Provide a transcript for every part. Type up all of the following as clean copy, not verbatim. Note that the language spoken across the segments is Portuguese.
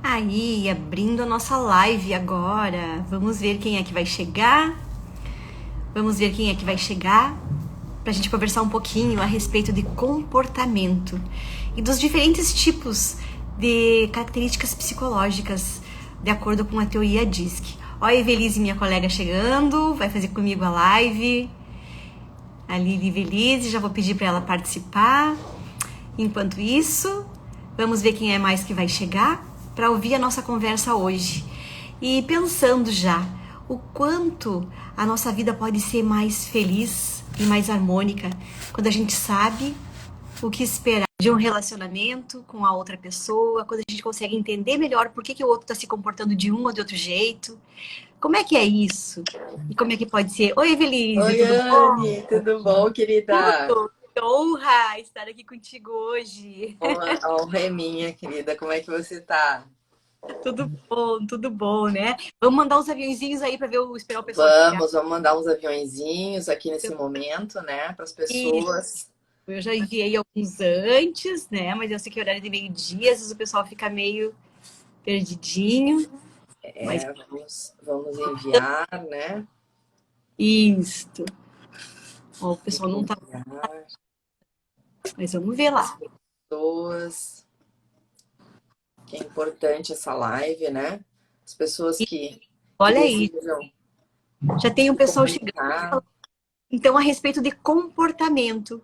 Aí, abrindo a nossa live agora. Vamos ver quem é que vai chegar. Vamos ver quem é que vai chegar para a gente conversar um pouquinho a respeito de comportamento e dos diferentes tipos de características psicológicas, de acordo com a teoria DISC. Olha a Evelise, minha colega, chegando, vai fazer comigo a live. A Lili Velise, já vou pedir para ela participar. Enquanto isso, vamos ver quem é mais que vai chegar para ouvir a nossa conversa hoje. E pensando já o quanto a nossa vida pode ser mais feliz e mais harmônica quando a gente sabe o que esperar de um relacionamento com a outra pessoa, quando a gente consegue entender melhor por que o outro está se comportando de um ou de outro jeito. Como é que é isso? E como é que pode ser? Oi, Evelise, Oi, tudo bom? Anne, tudo bom, querida? Tudo. Que honra estar aqui contigo hoje. A honra é minha, querida. Como é que você tá? Tudo bom, né? Vamos mandar uns aviãozinhos aí para esperar o pessoal chegar. Vamos mandar uns aviõezinhos aqui nesse momento, né, para as Isso. pessoas. Eu já enviei alguns antes, né? Mas eu sei que é horário de meio-dia, às vezes o pessoal fica meio perdidinho. Mas Vamos enviar, né? isto. Ó, o pessoal não tá, Enviar mas vamos ver as lá. pessoas. Que é importante essa live, né? As pessoas E que olha aí, desejam já tem um se pessoal chegando. comunicar. Então, a respeito de comportamento,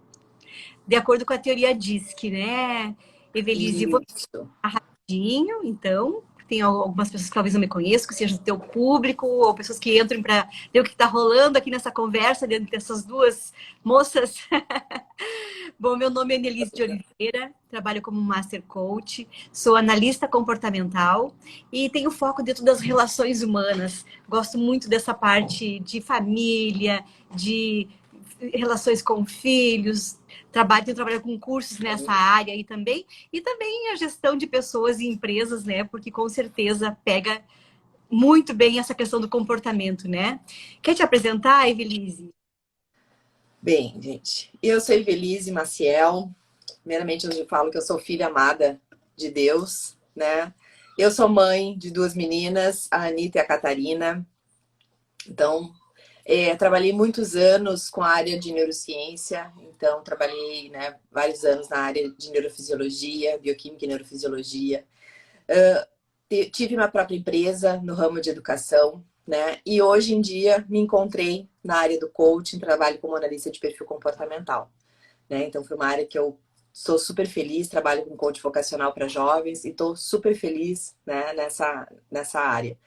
de acordo com a teoria DISC, né, Evelise? Vou Isso. rapidinho, então. Tem algumas pessoas que talvez não me conheçam, que seja do teu público, ou pessoas que entram para ver o que está rolando aqui nessa conversa, dentro dessas duas moças. Bom, meu nome é Nelise de Oliveira, trabalho como Master Coach, sou analista comportamental e tenho foco dentro das relações humanas. Gosto muito dessa parte de família, de relações com filhos, tenho trabalhado com cursos nessa área aí também, e também a gestão de pessoas e empresas, né? Porque com certeza pega muito bem essa questão do comportamento, né? Quer te apresentar, Evelise? Bem, gente, eu sou Evelise Maciel. Primeiramente, eu falo que eu sou filha amada de Deus, né? Eu sou mãe de duas meninas, a Anitta e a Catarina. Então, trabalhei muitos anos com a área de neurociência. Então, trabalhei, né, vários anos na área de neurofisiologia, bioquímica e neurofisiologia. Tive minha própria empresa no ramo de educação, né? E hoje em dia me encontrei na área do coaching, trabalho como analista de perfil comportamental, né? Então, foi uma área que eu sou super feliz, trabalho com coach vocacional para jovens e estou super feliz, né, nessa área.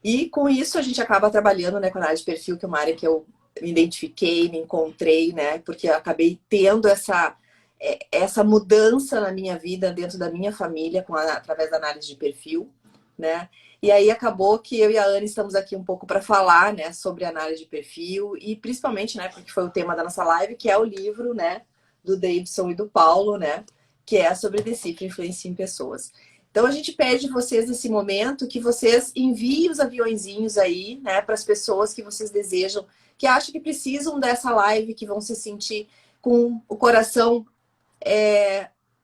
E com isso a gente acaba trabalhando, né, com a área de perfil, que é uma área que eu me identifiquei, me encontrei, né, porque eu acabei tendo essa mudança na minha vida, dentro da minha família, através da análise de perfil, né? E aí acabou que eu e a Anne estamos aqui um pouco para falar, né, sobre análise de perfil e principalmente, né, porque foi o tema da nossa live, que é o livro, né, do Davidson e do Paulo, né, que é sobre Decifra Influência em Pessoas. Então a gente pede vocês nesse momento que vocês enviem os aviõezinhos aí, né, para as pessoas que vocês desejam, que acham que precisam dessa live, que vão se sentir com o coração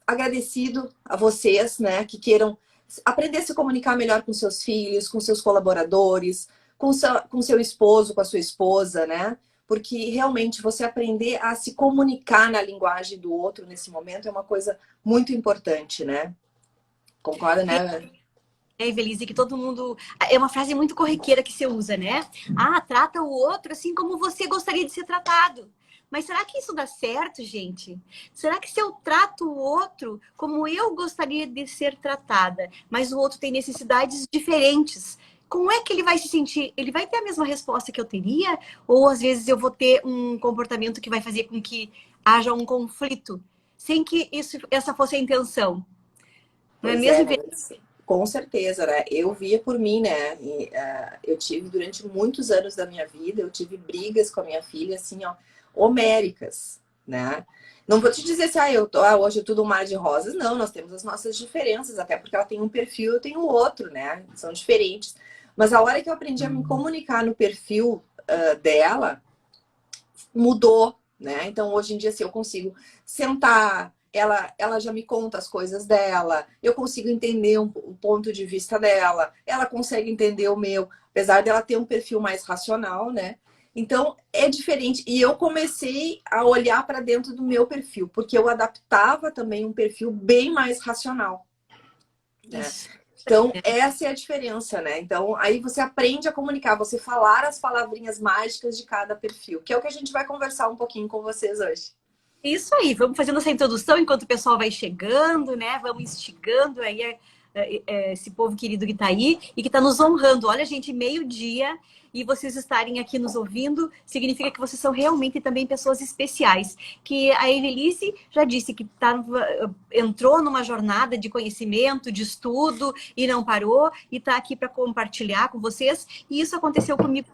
agradecido a vocês, né, que queiram aprender a se comunicar melhor com seus filhos, com seus colaboradores, com seu esposo, com a sua esposa, né? Porque realmente você aprender a se comunicar na linguagem do outro nesse momento é uma coisa muito importante, né? Concorda, né? Evelise, que todo mundo. É uma frase muito corriqueira que você usa, né? Ah, trata o outro assim como você gostaria de ser tratado. Mas será que isso dá certo, gente? Será que se eu trato o outro como eu gostaria de ser tratada, mas o outro tem necessidades diferentes, como é que ele vai se sentir? Ele vai ter a mesma resposta que eu teria? Ou às vezes eu vou ter um comportamento que vai fazer com que haja um conflito, sem que essa fosse a intenção? Não é Pois é, mesmo? mas com certeza, né? Eu via por mim, né? Eu tive durante muitos anos da minha vida, eu tive brigas com a minha filha, assim, ó, homéricas, né? Não vou te dizer se hoje é tudo um mar de rosas. Não, nós temos as nossas diferenças, até porque ela tem um perfil, eu tenho outro, né? São diferentes. Mas a hora que eu aprendi a me comunicar no perfil dela, mudou, né? Então, hoje em dia, assim, eu consigo sentar, ela já me conta as coisas dela, eu consigo entender o ponto de vista dela, ela consegue entender o meu, apesar dela ter um perfil mais racional, né? Então, é diferente. E eu comecei a olhar para dentro do meu perfil, porque eu adaptava também um perfil bem mais racional, né? Isso. Então, essa é a diferença, né? Então, aí você aprende a comunicar, você falar as palavrinhas mágicas de cada perfil, que é o que a gente vai conversar um pouquinho com vocês hoje. Isso aí, vamos fazendo essa introdução enquanto o pessoal vai chegando, né? Vamos instigando aí esse povo querido que está aí e que está nos honrando. Olha, gente, meio-dia e vocês estarem aqui nos ouvindo significa que vocês são realmente também pessoas especiais. Que a Evelise já disse que entrou numa jornada de conhecimento, de estudo e não parou e está aqui para compartilhar com vocês. E isso aconteceu comigo.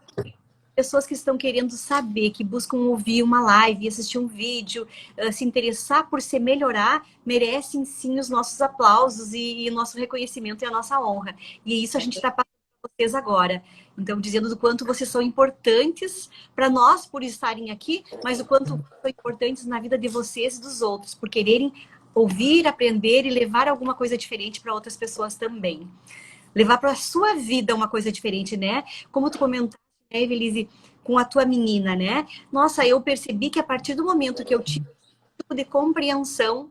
Pessoas que estão querendo saber, que buscam ouvir uma live, assistir um vídeo, se interessar por se melhorar, merecem sim os nossos aplausos e o nosso reconhecimento e a nossa honra. E isso a gente está passando para vocês agora. Então, dizendo do quanto vocês são importantes para nós por estarem aqui, mas o quanto são importantes na vida de vocês e dos outros, por quererem ouvir, aprender e levar alguma coisa diferente para outras pessoas também. Levar para a sua vida uma coisa diferente, né? Como tu comentou, Evelise, com a tua menina, né? Nossa, eu percebi que a partir do momento que eu tive um tipo de compreensão,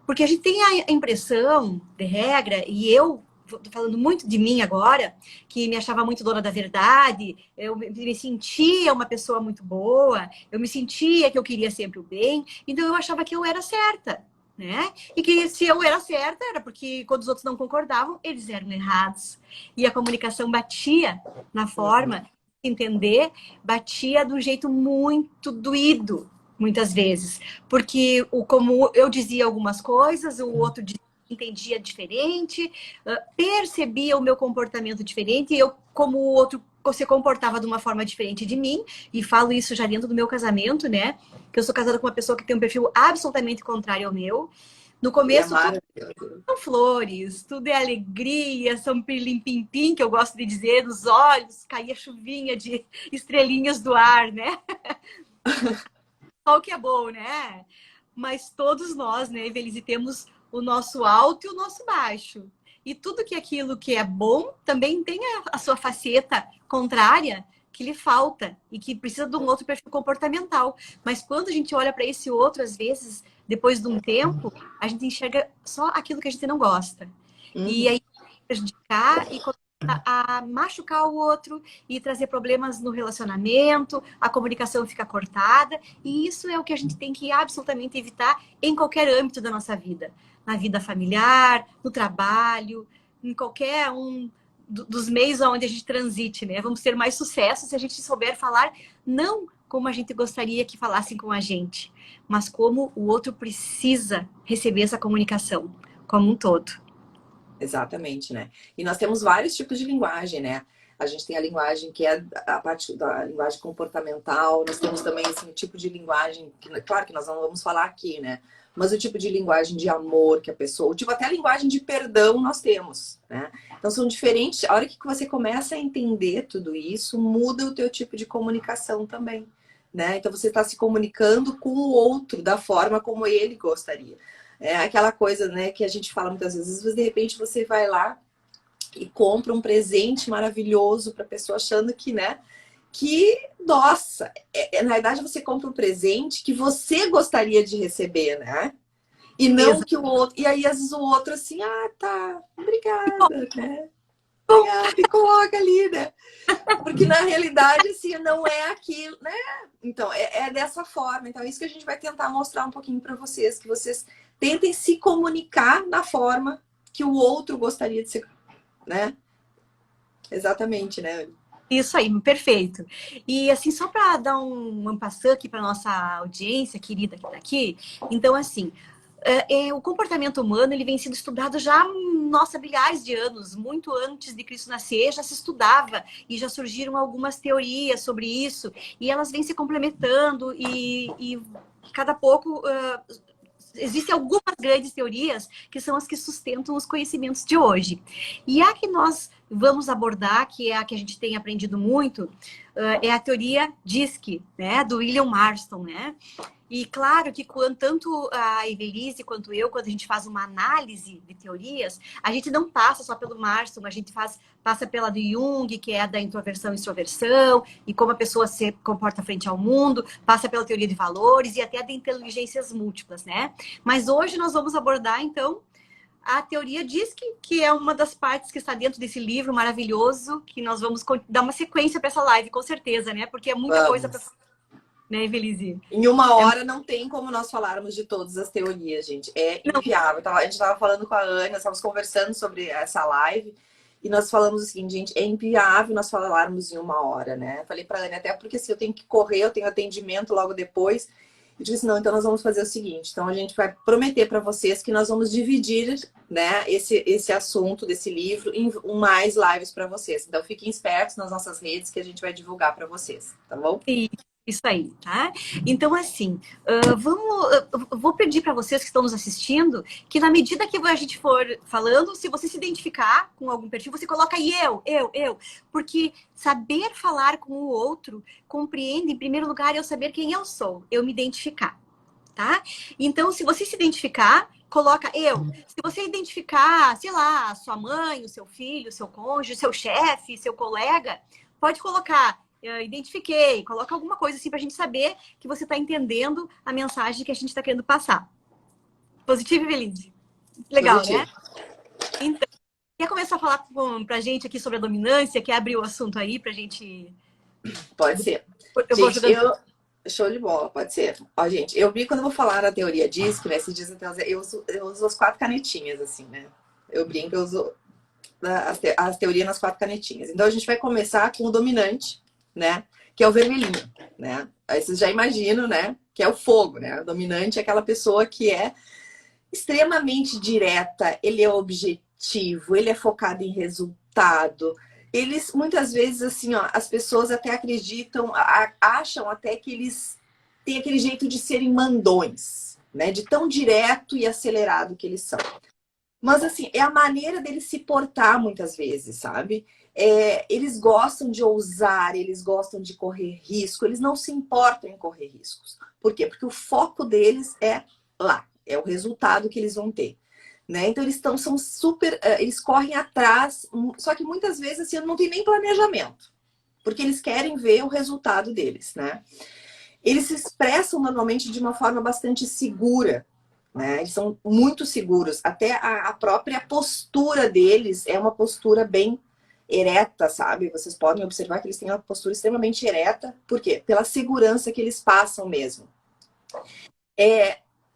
porque a gente tem a impressão, de regra, e eu tô falando muito de mim agora, que me achava muito dona da verdade, eu me sentia uma pessoa muito boa, eu me sentia que eu queria sempre o bem, então eu achava que eu era certa, né? E que se eu era certa, era porque quando os outros não concordavam, eles eram errados. E a comunicação batia na forma entender, batia de um jeito muito doído, muitas vezes. Porque como eu dizia algumas coisas, o outro entendia diferente, percebia o meu comportamento diferente, e eu, como o outro se comportava de uma forma diferente de mim, e falo isso já dentro do meu casamento, né? Que eu sou casada com uma pessoa que tem um perfil absolutamente contrário ao meu. No começo, tudo são flores, tudo é alegria, são pirlim-pim-pim, que eu gosto de dizer, nos olhos, caía chuvinha de estrelinhas do ar, né? Só o que é bom, né? Mas todos nós, né, Evelise, temos o nosso alto e o nosso baixo. E tudo que aquilo que é bom também tem a sua faceta contrária que lhe falta e que precisa de um outro perfil comportamental. Mas quando a gente olha para esse outro, às vezes, depois de um tempo, a gente enxerga só aquilo que a gente não gosta. E aí prejudicar e começa a machucar o outro e trazer problemas no relacionamento, a comunicação fica cortada, e isso é o que a gente tem que absolutamente evitar em qualquer âmbito da nossa vida. Na vida familiar, no trabalho, em qualquer um dos meios onde a gente transite, né? Vamos ter mais sucesso se a gente souber falar não como a gente gostaria que falassem com a gente, mas como o outro precisa receber essa comunicação como um todo. Exatamente, né? E nós temos vários tipos de linguagem, né? A gente tem a linguagem que é a parte da linguagem comportamental, nós temos também assim, o tipo de linguagem, que, claro que nós não vamos falar aqui, né? Mas o tipo de linguagem de amor que a pessoa, o tipo até a linguagem de perdão nós temos, né? Então são diferentes. A hora que você começa a entender tudo isso, muda o teu tipo de comunicação também, né? Então você está se comunicando com o outro da forma como ele gostaria. É aquela coisa, né, que a gente fala muitas vezes, de repente você vai lá e compra um presente maravilhoso para a pessoa achando que, né, que, nossa, na verdade você compra um presente que você gostaria de receber, né? E não que o outro, e aí às vezes o outro assim, ah, tá, obrigada, né? Obrigada, e coloca ali, né? Porque na realidade, assim, não é aquilo, né? Então, é dessa forma. Então, é isso que a gente vai tentar mostrar um pouquinho para vocês, que vocês tentem se comunicar na forma que o outro gostaria de ser, né? Exatamente, né? Isso aí, perfeito. E assim, só para dar um passão aqui para nossa audiência querida que está aqui, então assim, o comportamento humano ele vem sendo estudado já, nossa, milhares de anos, muito antes de Cristo nascer, já se estudava e já surgiram algumas teorias sobre isso, e elas vêm se complementando e cada pouco existem algumas grandes teorias que são as que sustentam os conhecimentos de hoje. E a que nós vamos abordar, que é a que a gente tem aprendido muito, é a teoria DISC, né, do William Marston, né? E claro que tanto a Evelise quanto eu, quando a gente faz uma análise de teorias, a gente não passa só pelo Marston, a gente passa pela do Jung, que é a da introversão e extroversão, e como a pessoa se comporta frente ao mundo, passa pela teoria de valores e até a de inteligências múltiplas, né? Mas hoje nós vamos abordar, então, a teoria DISC, que é uma das partes que está dentro desse livro maravilhoso, que nós vamos dar uma sequência para essa live, com certeza, né? Porque é muita coisa para, Vamos. né, Evelise? Em uma hora não tem como nós falarmos de todas as teorias, gente. É Não, inviável. A gente estava falando com a Ana, nós estávamos conversando sobre essa live e nós falamos o seguinte, gente, é inviável nós falarmos em uma hora, né? Falei para a Ana, até porque se eu tenho que correr, eu tenho atendimento logo depois. Eu disse, não, então nós vamos fazer o seguinte, então a gente vai prometer para vocês que nós vamos dividir, né, esse assunto desse livro em mais lives para vocês. Então fiquem espertos nas nossas redes que a gente vai divulgar para vocês, tá bom? isso aí, tá? Então, assim, vou pedir para vocês que estão nos assistindo que na medida que a gente for falando, se você se identificar com algum perfil, você coloca aí eu. Porque saber falar com o outro compreende, em primeiro lugar, eu saber quem eu sou, eu me identificar, tá? Então, se você se identificar, coloca eu. Se você identificar, sei lá, sua mãe, o seu filho, o seu cônjuge, o seu chefe, seu colega, pode colocar identifiquei, coloca alguma coisa assim pra gente saber que você tá entendendo a mensagem que a gente tá querendo passar. Positivo e feliz. Legal, Positivo. né? Então, quer começar a falar pra gente aqui sobre a dominância? Quer abrir o assunto aí pra gente... Pode ser. Eu vou Gente, jogando... show de bola, pode ser. Ó, gente, eu vi quando eu vou falar na teoria DISC, né? Esses dias eu uso as 4 canetinhas, assim, né? Eu brinco, eu uso as teorias nas 4 canetinhas. Então, a gente vai começar com o dominante, né? Que é o vermelhinho, né? Aí vocês já imaginam, né? Que é o fogo, né? O dominante é aquela pessoa que é extremamente direta, ele é objetivo, ele é focado em resultado. Eles, muitas vezes, assim, ó, as pessoas até acreditam, acham até que eles têm aquele jeito de serem mandões, né? De tão direto e acelerado que eles são. Mas, assim, é a maneira deles se portar muitas vezes, sabe? Eles gostam de ousar, eles gostam de correr risco, eles não se importam em correr riscos. Por quê? Porque o foco deles é lá, é o resultado que eles vão ter. Né? Então, são super... eles correm atrás, só que muitas vezes assim, não tem nem planejamento. Porque eles querem ver o resultado deles, né? Eles se expressam normalmente de uma forma bastante segura, né? Eles são muito seguros. Até a própria postura deles é uma postura bem ereta, sabe? Vocês podem observar que eles têm uma postura extremamente ereta. Por quê? Pela segurança que eles passam mesmo.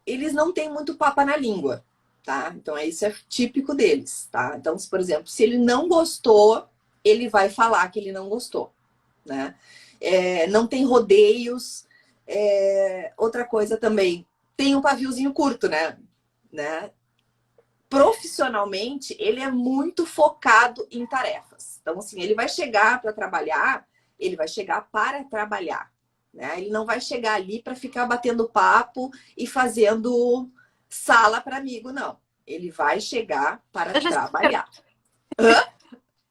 Eles não têm muito papa na língua, tá? Então, isso é típico deles, tá? Então, por exemplo, se ele não gostou, ele vai falar que ele não gostou, né? Não tem rodeios. Outra coisa também, tem um paviozinho curto, né? Profissionalmente, ele é muito focado em tarefas. Então, assim, ele vai chegar para trabalhar, ele vai chegar para trabalhar, né? Ele não vai chegar ali para ficar batendo papo e fazendo sala para amigo, não. Ele vai chegar para trabalhar.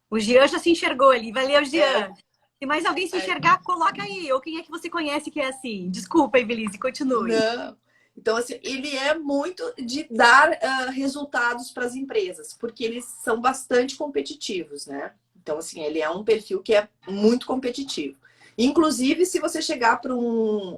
O Jean já se enxergou ali. Valeu, Jean. Se mais alguém se enxergar, coloca aí. Ou quem é que você conhece que é assim? Desculpa, Evelise, continue. Não. Então, assim, ele é muito de dar resultados para as empresas, porque eles são bastante competitivos, né? Então, assim, ele é um perfil que é muito competitivo. Inclusive, se você chegar para um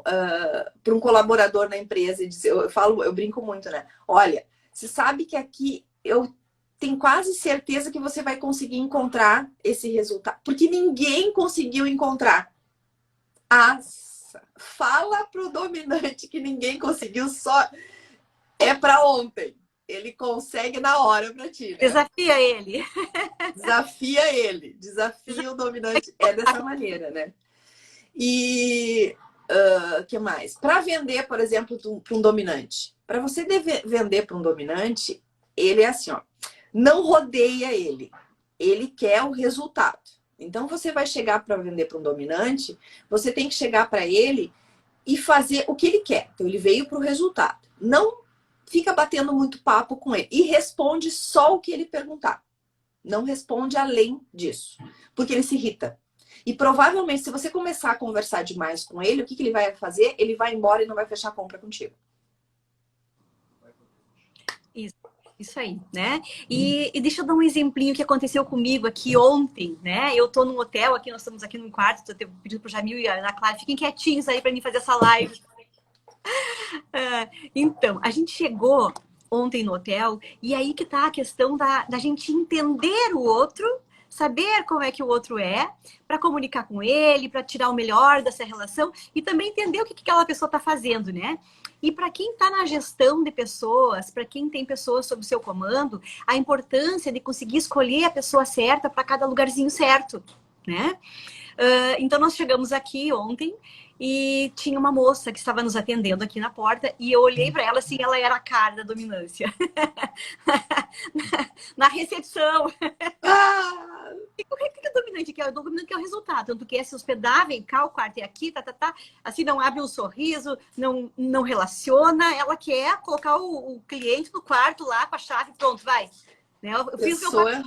colaborador na empresa e dizer, eu brinco muito, né? Olha, você sabe que aqui eu tenho quase certeza que você vai conseguir encontrar esse resultado, porque ninguém conseguiu encontrar. Fala pro dominante que ninguém conseguiu, só é para ontem. Ele consegue na hora para ti, né? Desafia ele. Desafia ele. Desafia o dominante. É dessa maneira, né? E que mais? Para vender, por exemplo, para um dominante. Para você vender para um dominante, ele é assim, ó. Não rodeia ele. Ele quer o resultado. Então, você vai chegar para vender para um dominante, você tem que chegar para ele e fazer o que ele quer. Então, ele veio para o resultado. Não fica batendo muito papo com ele. E responde só o que ele perguntar. Não responde além disso. Porque ele se irrita. E provavelmente, se você começar a conversar demais com ele, o que ele vai fazer? Ele vai embora e não vai fechar a compra contigo. Isso aí, né? E deixa eu dar um exemplinho que aconteceu comigo aqui ontem, né? Eu tô num hotel aqui, nós estamos aqui num quarto, tô pedindo pro Jamil e a Ana Clara, fiquem quietinhos aí para mim fazer essa live. Então, a gente chegou ontem no hotel e aí que tá a questão da gente entender o outro, saber como é que o outro é, para comunicar com ele, para tirar o melhor dessa relação e também entender o que aquela pessoa tá fazendo, né? E para quem está na gestão de pessoas, para quem tem pessoas sob o seu comando, a importância de conseguir escolher a pessoa certa para cada lugarzinho certo, né? Então nós chegamos aqui ontem e tinha uma moça que estava nos atendendo aqui na porta e eu olhei para ela assim, ela era a cara da dominância. Na recepção. Ah! O que é dominante quer? O dominante quer o resultado. Tanto que é se hospedar, vem cá, o quarto é aqui, tá. Assim, não abre um sorriso, não relaciona. Ela quer colocar o cliente no quarto lá com a chave, pronto, vai. Né? Eu fiz o meu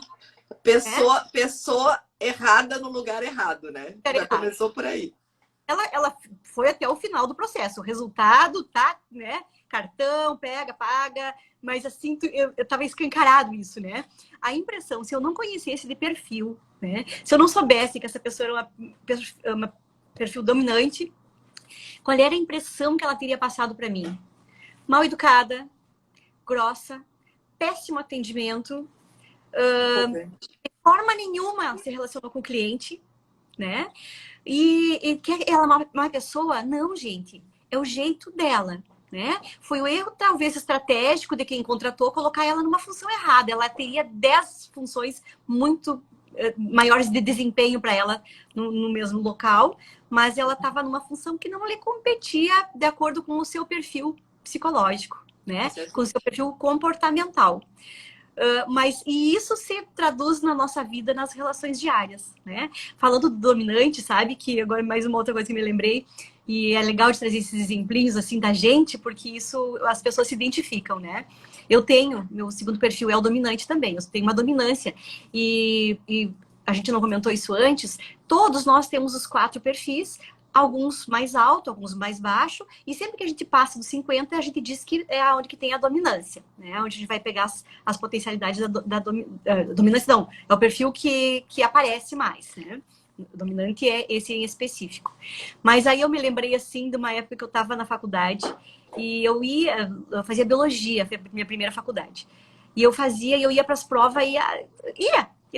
Pessoa errada no lugar errado, né? Já começou por aí. Ela foi até o final do processo. O resultado tá, né? Cartão, pega, paga. Mas assim, eu tava escancarado isso, né? A impressão, se eu não conhecesse de perfil, né? Se eu não soubesse que essa pessoa era uma perfil dominante, qual era a impressão que ela teria passado para mim? Mal educada, grossa, péssimo atendimento, de forma nenhuma se relacionou com o cliente, né? E que ela é uma pessoa? Não, gente. É o jeito dela, né? Foi o erro, talvez, estratégico de quem contratou colocar ela numa função errada. Ela teria 10 funções muito maiores de desempenho para ela no mesmo local, mas ela estava numa função que não lhe competia de acordo com o seu perfil psicológico, né? Com o seu perfil comportamental. Mas e isso se traduz na nossa vida, nas relações diárias, né? Falando do dominante, sabe? Que agora mais uma outra coisa que me lembrei, e é legal de trazer esses exemplinhos assim da gente, porque isso as pessoas se identificam, né? Eu tenho, meu segundo perfil é o dominante também, eu tenho uma dominância. E a gente não comentou isso antes, todos nós temos os 4 perfis, alguns mais alto, alguns mais baixo, e sempre que a gente passa dos 50, a gente diz que é onde que tem a dominância, né? Onde a gente vai pegar as potencialidades da dominância, não, é o perfil que aparece mais, né? O dominante é esse em específico. Mas aí eu me lembrei, assim, de uma época que eu estava na faculdade e eu fazia biologia, foi a minha primeira faculdade. E eu ia para as provas, ia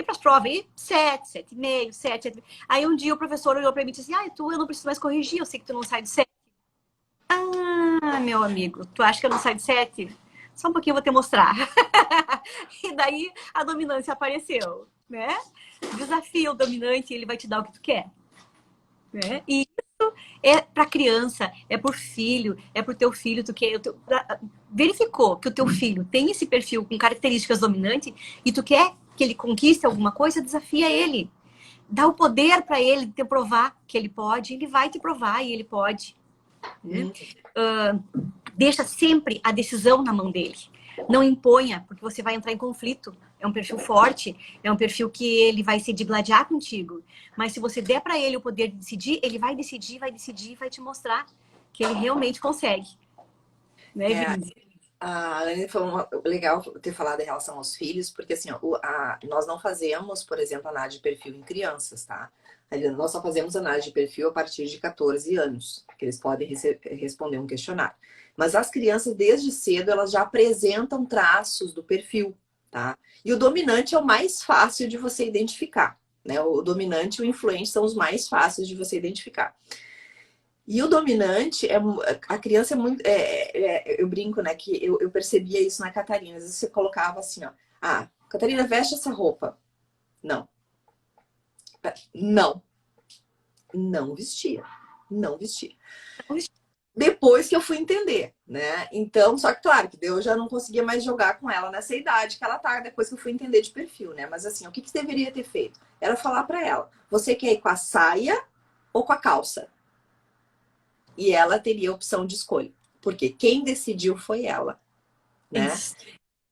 para as provas, ia 7, 7,5, 7, 7. Aí um dia o professor olhou para mim e disse assim, eu não preciso mais corrigir, eu sei que tu não sai de 7. Ah, meu amigo, tu acha que eu não saio de 7? Só um pouquinho eu vou te mostrar. E daí a dominância apareceu, né? Desafia o dominante, ele vai te dar o que tu quer. Né? E isso é para criança, é por filho, é pro teu filho, verificou que o teu filho tem esse perfil com características dominantes e tu quer que ele conquiste alguma coisa, desafia ele. Dá o poder para ele te provar que ele pode, ele vai te provar e ele pode. Né? Deixa sempre a decisão na mão dele. Não imponha, porque você vai entrar em conflito. É um perfil forte, é um perfil que ele vai se digladiar contigo. Mas se você der para ele o poder de decidir, ele vai decidir, vai te mostrar que ele realmente consegue. Né, a Alane foi legal ter falado em relação aos filhos, porque assim, nós não fazemos, por exemplo, análise de perfil em crianças, tá? Nós só fazemos análise de perfil a partir de 14 anos, que eles podem responder um questionário. Mas as crianças, desde cedo, elas já apresentam traços do perfil, tá? E o dominante é o mais fácil de você identificar, né? O dominante e o influente são os mais fáceis de você identificar. E o dominante, a criança é muito... eu brinco, né? Que eu percebia isso na Catarina. Às vezes você colocava assim, ó. Ah, Catarina, veste essa roupa. Não. Não. Não vestia. Não vestia. Depois que eu fui entender, né? Então, só que claro, que eu já não conseguia mais jogar com ela nessa idade que ela tá, depois que eu fui entender de perfil, né? Mas assim, o que você deveria ter feito? Era falar pra ela, você quer ir com a saia ou com a calça? E ela teria a opção de escolha. Porque quem decidiu foi ela, né?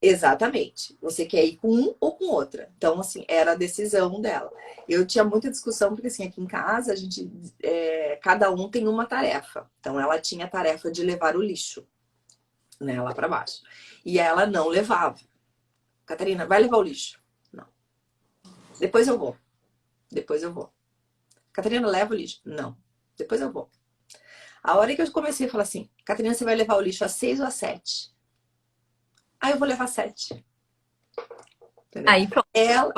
Exatamente. Você quer ir com um ou com outra. Então, assim, era a decisão dela. Eu tinha muita discussão, porque assim, aqui em casa, a gente, cada um tem uma tarefa. Então, ela tinha a tarefa de levar o lixo, né, lá para baixo. E ela não levava. Catarina, vai levar o lixo? Não. Depois eu vou. Depois eu vou. Catarina, leva o lixo? Não. Depois eu vou. A hora que eu comecei a falar assim, Catarina, você vai levar o lixo às 6 ou às 7? Aí eu vou levar 7. Entendeu? Aí pronto.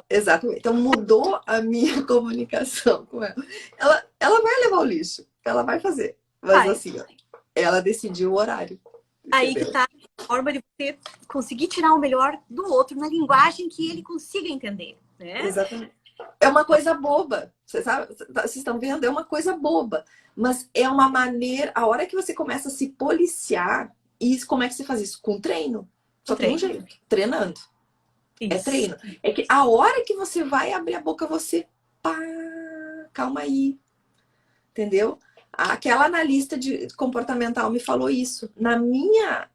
Exatamente. Então mudou a minha comunicação com ela. Ela vai levar o lixo, ela vai fazer. Mas assim, ó, ela decidiu o horário. Aí que tá a forma de você conseguir tirar o melhor do outro na linguagem que ele consiga entender, né? Exatamente. É uma coisa boba. Você sabe, vocês estão vendo? É uma coisa boba. Mas é uma maneira. A hora que você começa a se policiar, e como é que você faz isso? Com treino. Só tem um jeito. Treinando. Isso. É treino. É que a hora que você vai abrir a boca, você. Pá, calma aí. Entendeu? Aquela analista comportamental me falou isso. Na minha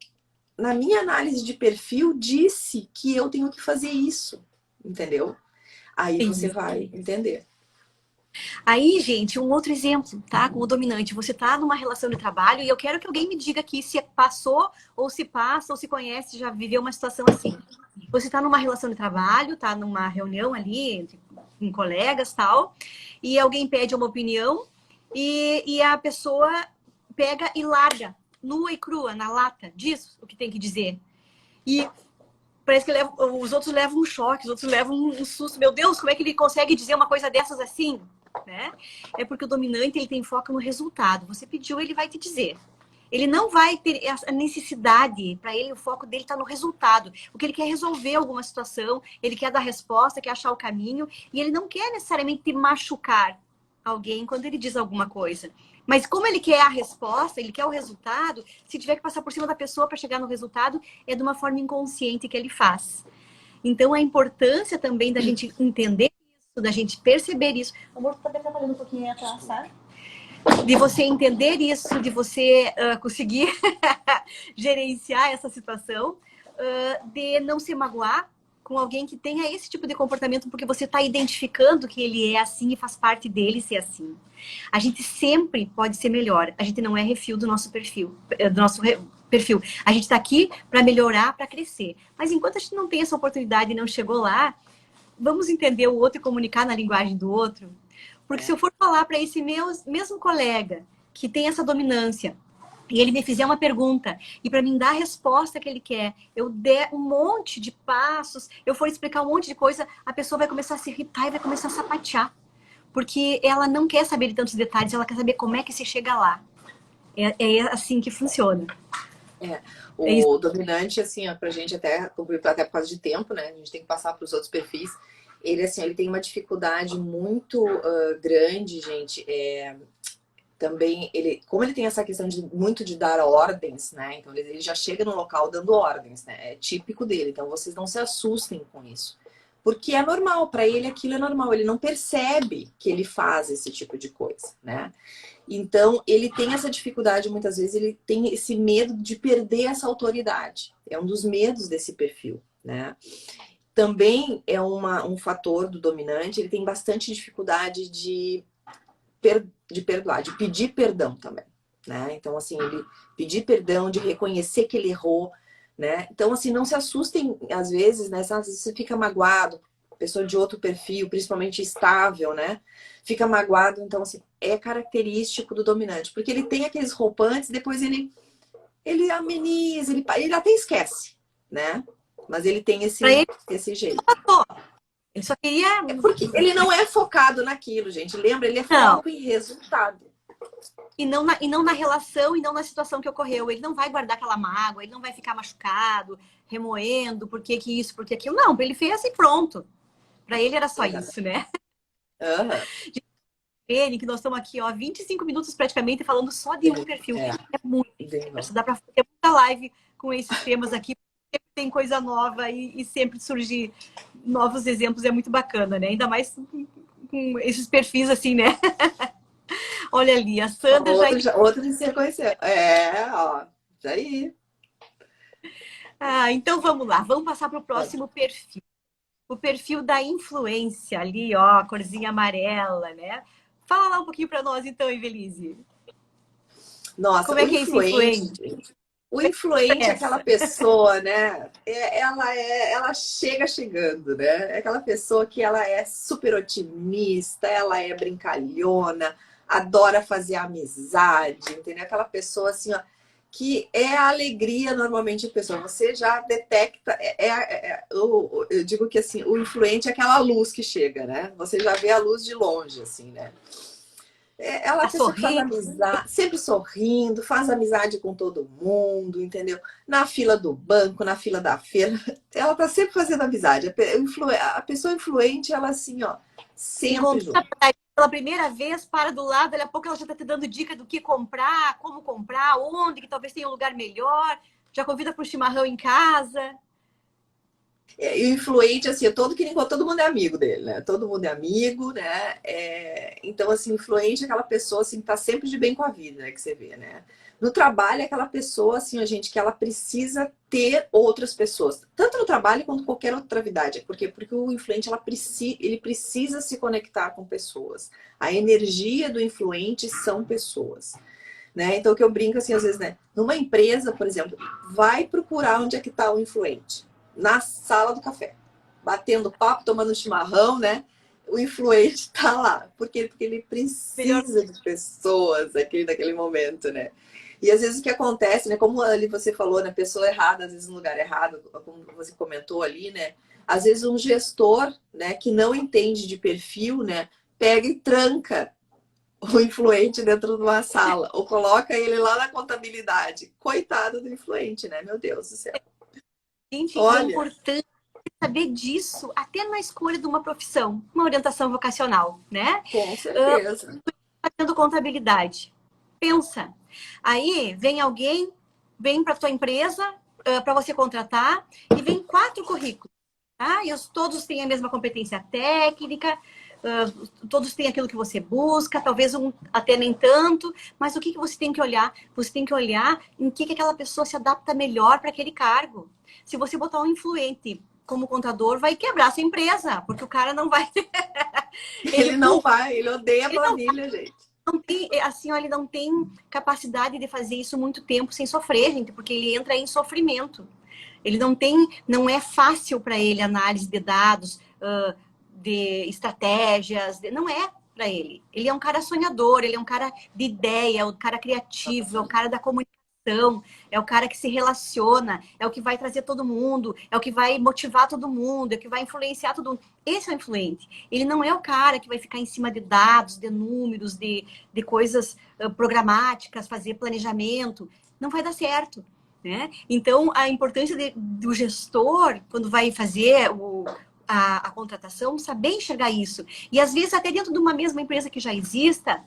análise de perfil, disse que eu tenho que fazer isso. Entendeu? Aí você vai entender. Aí, gente, um outro exemplo, tá? Com o dominante. Você tá numa relação de trabalho e eu quero que alguém me diga aqui se passou, ou se passa, ou se conhece, já viveu uma situação assim. Você tá numa relação de trabalho, tá numa reunião ali, com colegas e tal, e alguém pede uma opinião e a pessoa pega e larga, nua e crua, na lata, diz o que tem que dizer. E parece que os outros levam um choque, os outros levam um susto. Meu Deus, como é que ele consegue dizer uma coisa dessas assim? Né? É porque o dominante ele tem foco no resultado. Você pediu, ele vai te dizer. Ele não vai ter a necessidade, para ele o foco dele está no resultado. Porque ele quer resolver alguma situação, ele quer dar resposta, quer achar o caminho, e ele não quer necessariamente machucar alguém quando ele diz alguma coisa. Mas como ele quer a resposta, ele quer o resultado, se tiver que passar por cima da pessoa para chegar no resultado, é de uma forma inconsciente que ele faz. Então, a importância também da gente entender isso, da gente perceber isso. O amor, tá trabalhando um pouquinho aí atrás, sabe? De você entender isso, de você conseguir gerenciar essa situação, de não se magoar com alguém que tenha esse tipo de comportamento, porque você está identificando que ele é assim e faz parte dele ser assim. A gente sempre pode ser melhor. A gente não é refil do nosso perfil, A gente está aqui para melhorar, para crescer. Mas enquanto a gente não tem essa oportunidade e não chegou lá, vamos entender o outro e comunicar na linguagem do outro. Porque se eu for falar para esse mesmo colega que tem essa dominância, e ele me fizer uma pergunta, e para mim dar a resposta que ele quer, eu der um monte de passos, eu for explicar um monte de coisa, a pessoa vai começar a se irritar e vai começar a sapatear. Porque ela não quer saber de tantos detalhes, ela quer saber como é que se chega lá. É assim que funciona. O dominante, assim, ó, pra gente até por causa de tempo, né? A gente tem que passar para os outros perfis. Ele, assim, ele tem uma dificuldade muito grande, gente. Também, como ele tem essa questão muito de dar ordens, né? Então, ele já chega no local dando ordens, né? É típico dele. Então, vocês não se assustem com isso. Porque é normal, para ele aquilo é normal. Ele não percebe que ele faz esse tipo de coisa, né? Então, ele tem essa dificuldade, muitas vezes, ele tem esse medo de perder essa autoridade. É um dos medos desse perfil, né? Também é um fator do dominante, ele tem bastante dificuldade de perdoar, de pedir perdão também, né? Então, assim, ele pedir perdão, de reconhecer que ele errou, né? Então, assim, não se assustem, às vezes, né? Às vezes você fica magoado, pessoa de outro perfil, principalmente estável, né? Fica magoado, então, assim, é característico do dominante, porque ele tem aqueles rompantes, depois ele ameniza, ele até esquece, né? Mas ele tem esse jeito. Ele só queria... Porque ele não é focado naquilo, gente. Lembra? Ele é foco em resultado. E não na relação e não na situação que ocorreu. Ele não vai guardar aquela mágoa, ele não vai ficar machucado, remoendo, por que isso, por que aquilo. Não, ele fez assim, pronto. Para ele era só isso, né? Que nós estamos aqui, ó, 25 minutos praticamente falando só de um perfil. É muito. Dá para fazer muita live com esses temas aqui. Sempre tem coisa nova e sempre surge novos exemplos. É muito bacana, né? Ainda mais com esses perfis assim, né? Olha ali, a Sandra outro você conheceu. Ó, isso aí. Ah, então vamos lá, vamos passar para o próximo perfil. O perfil da influência ali, ó, a corzinha amarela, né? Fala lá um pouquinho para nós então, Evelise. Nossa, Como é que é esse influente? o influente é aquela Essa. pessoa, né? Ela chega chegando, né? É aquela pessoa que ela é super otimista, ela é brincalhona, adora fazer amizade, entendeu? Aquela pessoa assim, ó, que é a alegria normalmente a pessoa. Você já detecta, eu digo que assim, o influente é aquela luz que chega, né? Você já vê a luz de longe, assim, né? Ela é A a pessoa que faz sorrir. amizade, sempre sorrindo, faz amizade com todo mundo, entendeu? Na fila do banco, na fila da feira, ela tá sempre fazendo amizade. A pessoa influente, ela assim, ó, sempre Encontrou junto. pela primeira vez, para do lado, daqui a pouco ela já está te dando dica do que comprar, como comprar, onde, que talvez tenha um lugar melhor, já convida para o chimarrão em casa. E o influente, assim, todo mundo é amigo dele, né? Todo mundo é amigo, né? Então, assim, o influente é aquela pessoa, assim, que tá sempre de bem com a vida, né? Que você vê, né? No trabalho é aquela pessoa, assim, a gente, que ela precisa ter outras pessoas. Tanto no trabalho quanto qualquer outra atividade. Porque o influente, ele precisa se conectar com pessoas. A energia do influente são pessoas. Né? Então, o que eu brinco, assim, às vezes, né? Numa empresa, por exemplo, vai procurar onde é que está o influente. Na sala do café. Batendo papo, tomando chimarrão, né? O influente está lá. Por quê? Porque ele Melhor. precisa de pessoas naquele momento, né? E às vezes o que acontece, né? Como ali você falou, né? Pessoa errada, às vezes no lugar errado, como você comentou ali, né? Às vezes um gestor, né, que não entende de perfil, né? Pega e tranca o influente dentro de uma sala, ou coloca ele lá na contabilidade. Coitado do influente, né? Meu Deus do céu. Gente, é Olha, importante saber disso até na escolha de uma profissão, uma orientação vocacional, né? com certeza. Fazendo contabilidade. Pensa. Aí vem alguém, vem para tua empresa para você contratar e vem 4 currículos. Tá? E todos têm a mesma competência técnica, todos têm aquilo que você busca, talvez um até nem tanto, mas o que você tem que olhar? Você tem que olhar em que aquela pessoa se adapta melhor para aquele cargo. Se você botar um influente como contador, vai quebrar a sua empresa, porque o cara não vai. Ele Ele não pum, vai, ele odeia a ele não planilha, gente. tem, assim, ó, ele não tem capacidade de fazer isso muito tempo sem sofrer, gente, porque ele entra em sofrimento. Ele não tem, não é fácil para ele análise de dados, de estratégias, não é para ele. Ele é um cara sonhador, ele é um cara de ideia, é um cara criativo, é o cara da comunicação, é o cara que se relaciona, é o que vai trazer todo mundo, é o que vai motivar todo mundo, é o que vai influenciar todo mundo. Esse é o influente. Ele não é o cara que vai ficar em cima de dados, de números, de coisas programáticas, fazer planejamento. Não vai dar certo. Né? Então, a importância do gestor, quando vai fazer a contratação, saber enxergar isso. E, às vezes, até dentro de uma mesma empresa que já exista,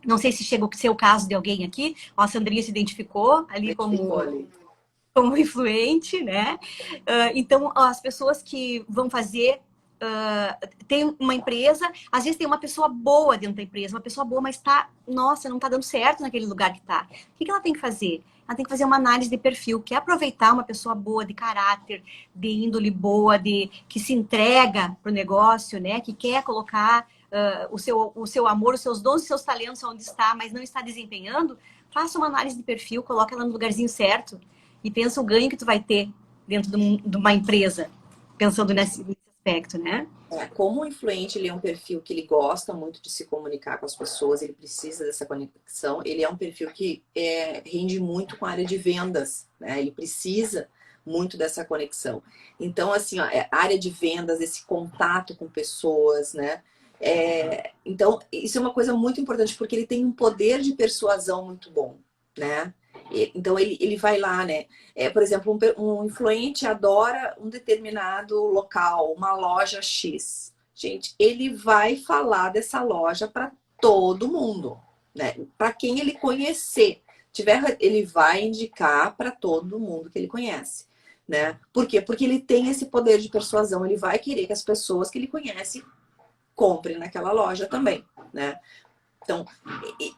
não sei se chegou a ser o caso de alguém aqui, a Sandrinha se identificou ali Ficou ali. como influente, né? Então, as pessoas que vão fazer tem uma empresa, às vezes tem uma pessoa boa dentro da empresa, uma pessoa boa, mas tá, nossa, não tá dando certo naquele lugar que tá. O que ela tem que fazer? Ela tem que fazer uma análise de perfil, que é aproveitar uma pessoa boa, de caráter, de índole boa, que se entrega pro negócio, né? Que quer colocar o seu amor, os seus dons e seus talentos onde está, mas não está desempenhando. Faça uma análise de perfil, coloca ela no lugarzinho certo e pensa o ganho que tu vai ter dentro de uma empresa, pensando nesse aspecto, né? Como o influente, ele é um perfil que ele gosta muito de se comunicar com as pessoas, ele precisa dessa conexão, ele é um perfil que rende muito com a área de vendas, né? Ele precisa muito dessa conexão. Então, assim, ó, a área de vendas, esse contato com pessoas, né? Então, isso é uma coisa muito importante, porque ele tem um poder de persuasão muito bom, né? Então, ele vai lá, né? Por exemplo, um influente adora um determinado local, uma loja X. Gente, ele vai falar dessa loja para todo mundo, né? Para quem ele conhecer, ele vai indicar para todo mundo que ele conhece, né? Por quê? Porque ele tem esse poder de persuasão, ele vai querer que as pessoas que ele conhece comprem naquela loja também, né? Então,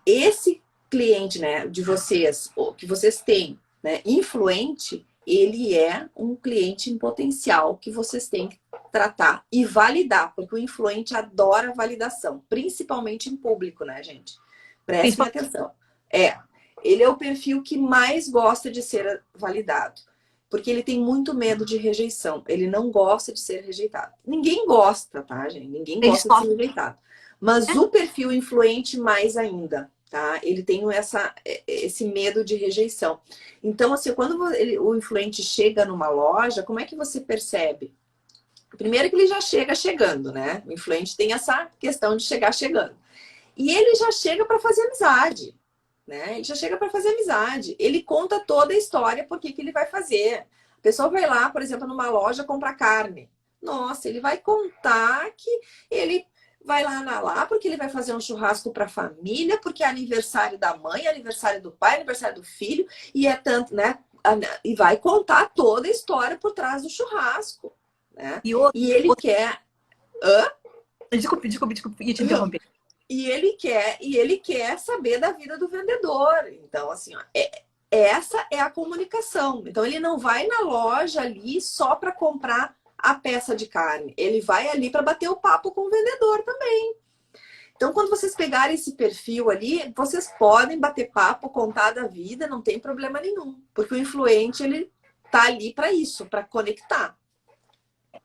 esse cliente, né, de vocês, que vocês têm, né, influente, ele é um cliente em potencial que vocês têm que tratar e validar, porque o influente adora validação, principalmente em público, né, gente? Prestem atenção. Ele é o perfil que mais gosta de ser validado, porque ele tem muito medo de rejeição. Ele não gosta de ser rejeitado. Ninguém gosta, tá, gente? Ninguém gosta de ser rejeitado. Mas o perfil influente mais ainda, tá? Ele tem esse medo de rejeição. Então, assim, quando o influente chega numa loja, como é que você percebe? Primeiro que ele já chega chegando, né? O influente tem essa questão de chegar chegando. E ele já chega para fazer amizade, né? Ele já chega para fazer amizade. Ele conta toda a história, por que ele vai fazer. A pessoa vai lá, por exemplo, numa loja comprar carne. Nossa, ele vai contar que ele vai lá porque ele vai fazer um churrasco para a família, porque é aniversário da mãe, aniversário do pai, aniversário do filho, e é tanto, né? E vai contar toda a história por trás do churrasco, né? E ele quer... Hã? Desculpe, ia te interromper. E ele quer saber da vida do vendedor. Então, assim, ó, essa é a comunicação. Então, ele não vai na loja ali só para comprar a peça de carne. Ele vai ali para bater o papo com o vendedor também. Então, quando vocês pegarem esse perfil ali, vocês podem bater papo, contar da vida, não tem problema nenhum. Porque o influente, ele tá ali para isso, para conectar.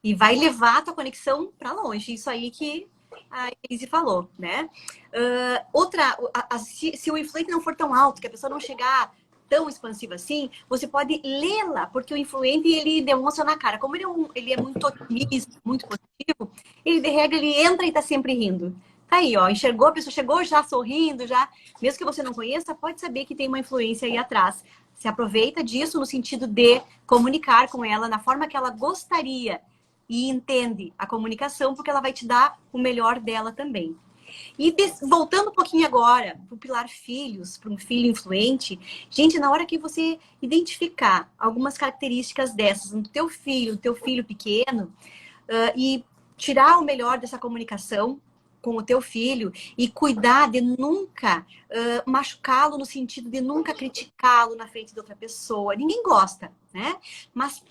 E vai levar a tua conexão para longe. Isso aí que a Elise falou, né? Se o influente não for tão alto, que a pessoa não chegar tão expansiva assim, você pode lê-la, porque o influente, ele demonstra na cara. Como ele é muito otimista, muito positivo, ele, de regra, ele entra e tá sempre rindo. Tá aí, ó, enxergou, a pessoa chegou já sorrindo, já. Mesmo que você não conheça, pode saber que tem uma influência aí atrás. Se aproveita disso no sentido de comunicar com ela na forma que ela gostaria e entende a comunicação, porque ela vai te dar o melhor dela também. E voltando um pouquinho agora para o pilar filhos, para um filho influente, gente, na hora que você identificar algumas características dessas no teu filho pequeno, e tirar o melhor dessa comunicação com o teu filho e cuidar de nunca machucá-lo no sentido de nunca criticá-lo na frente de outra pessoa. Ninguém gosta, né? Mas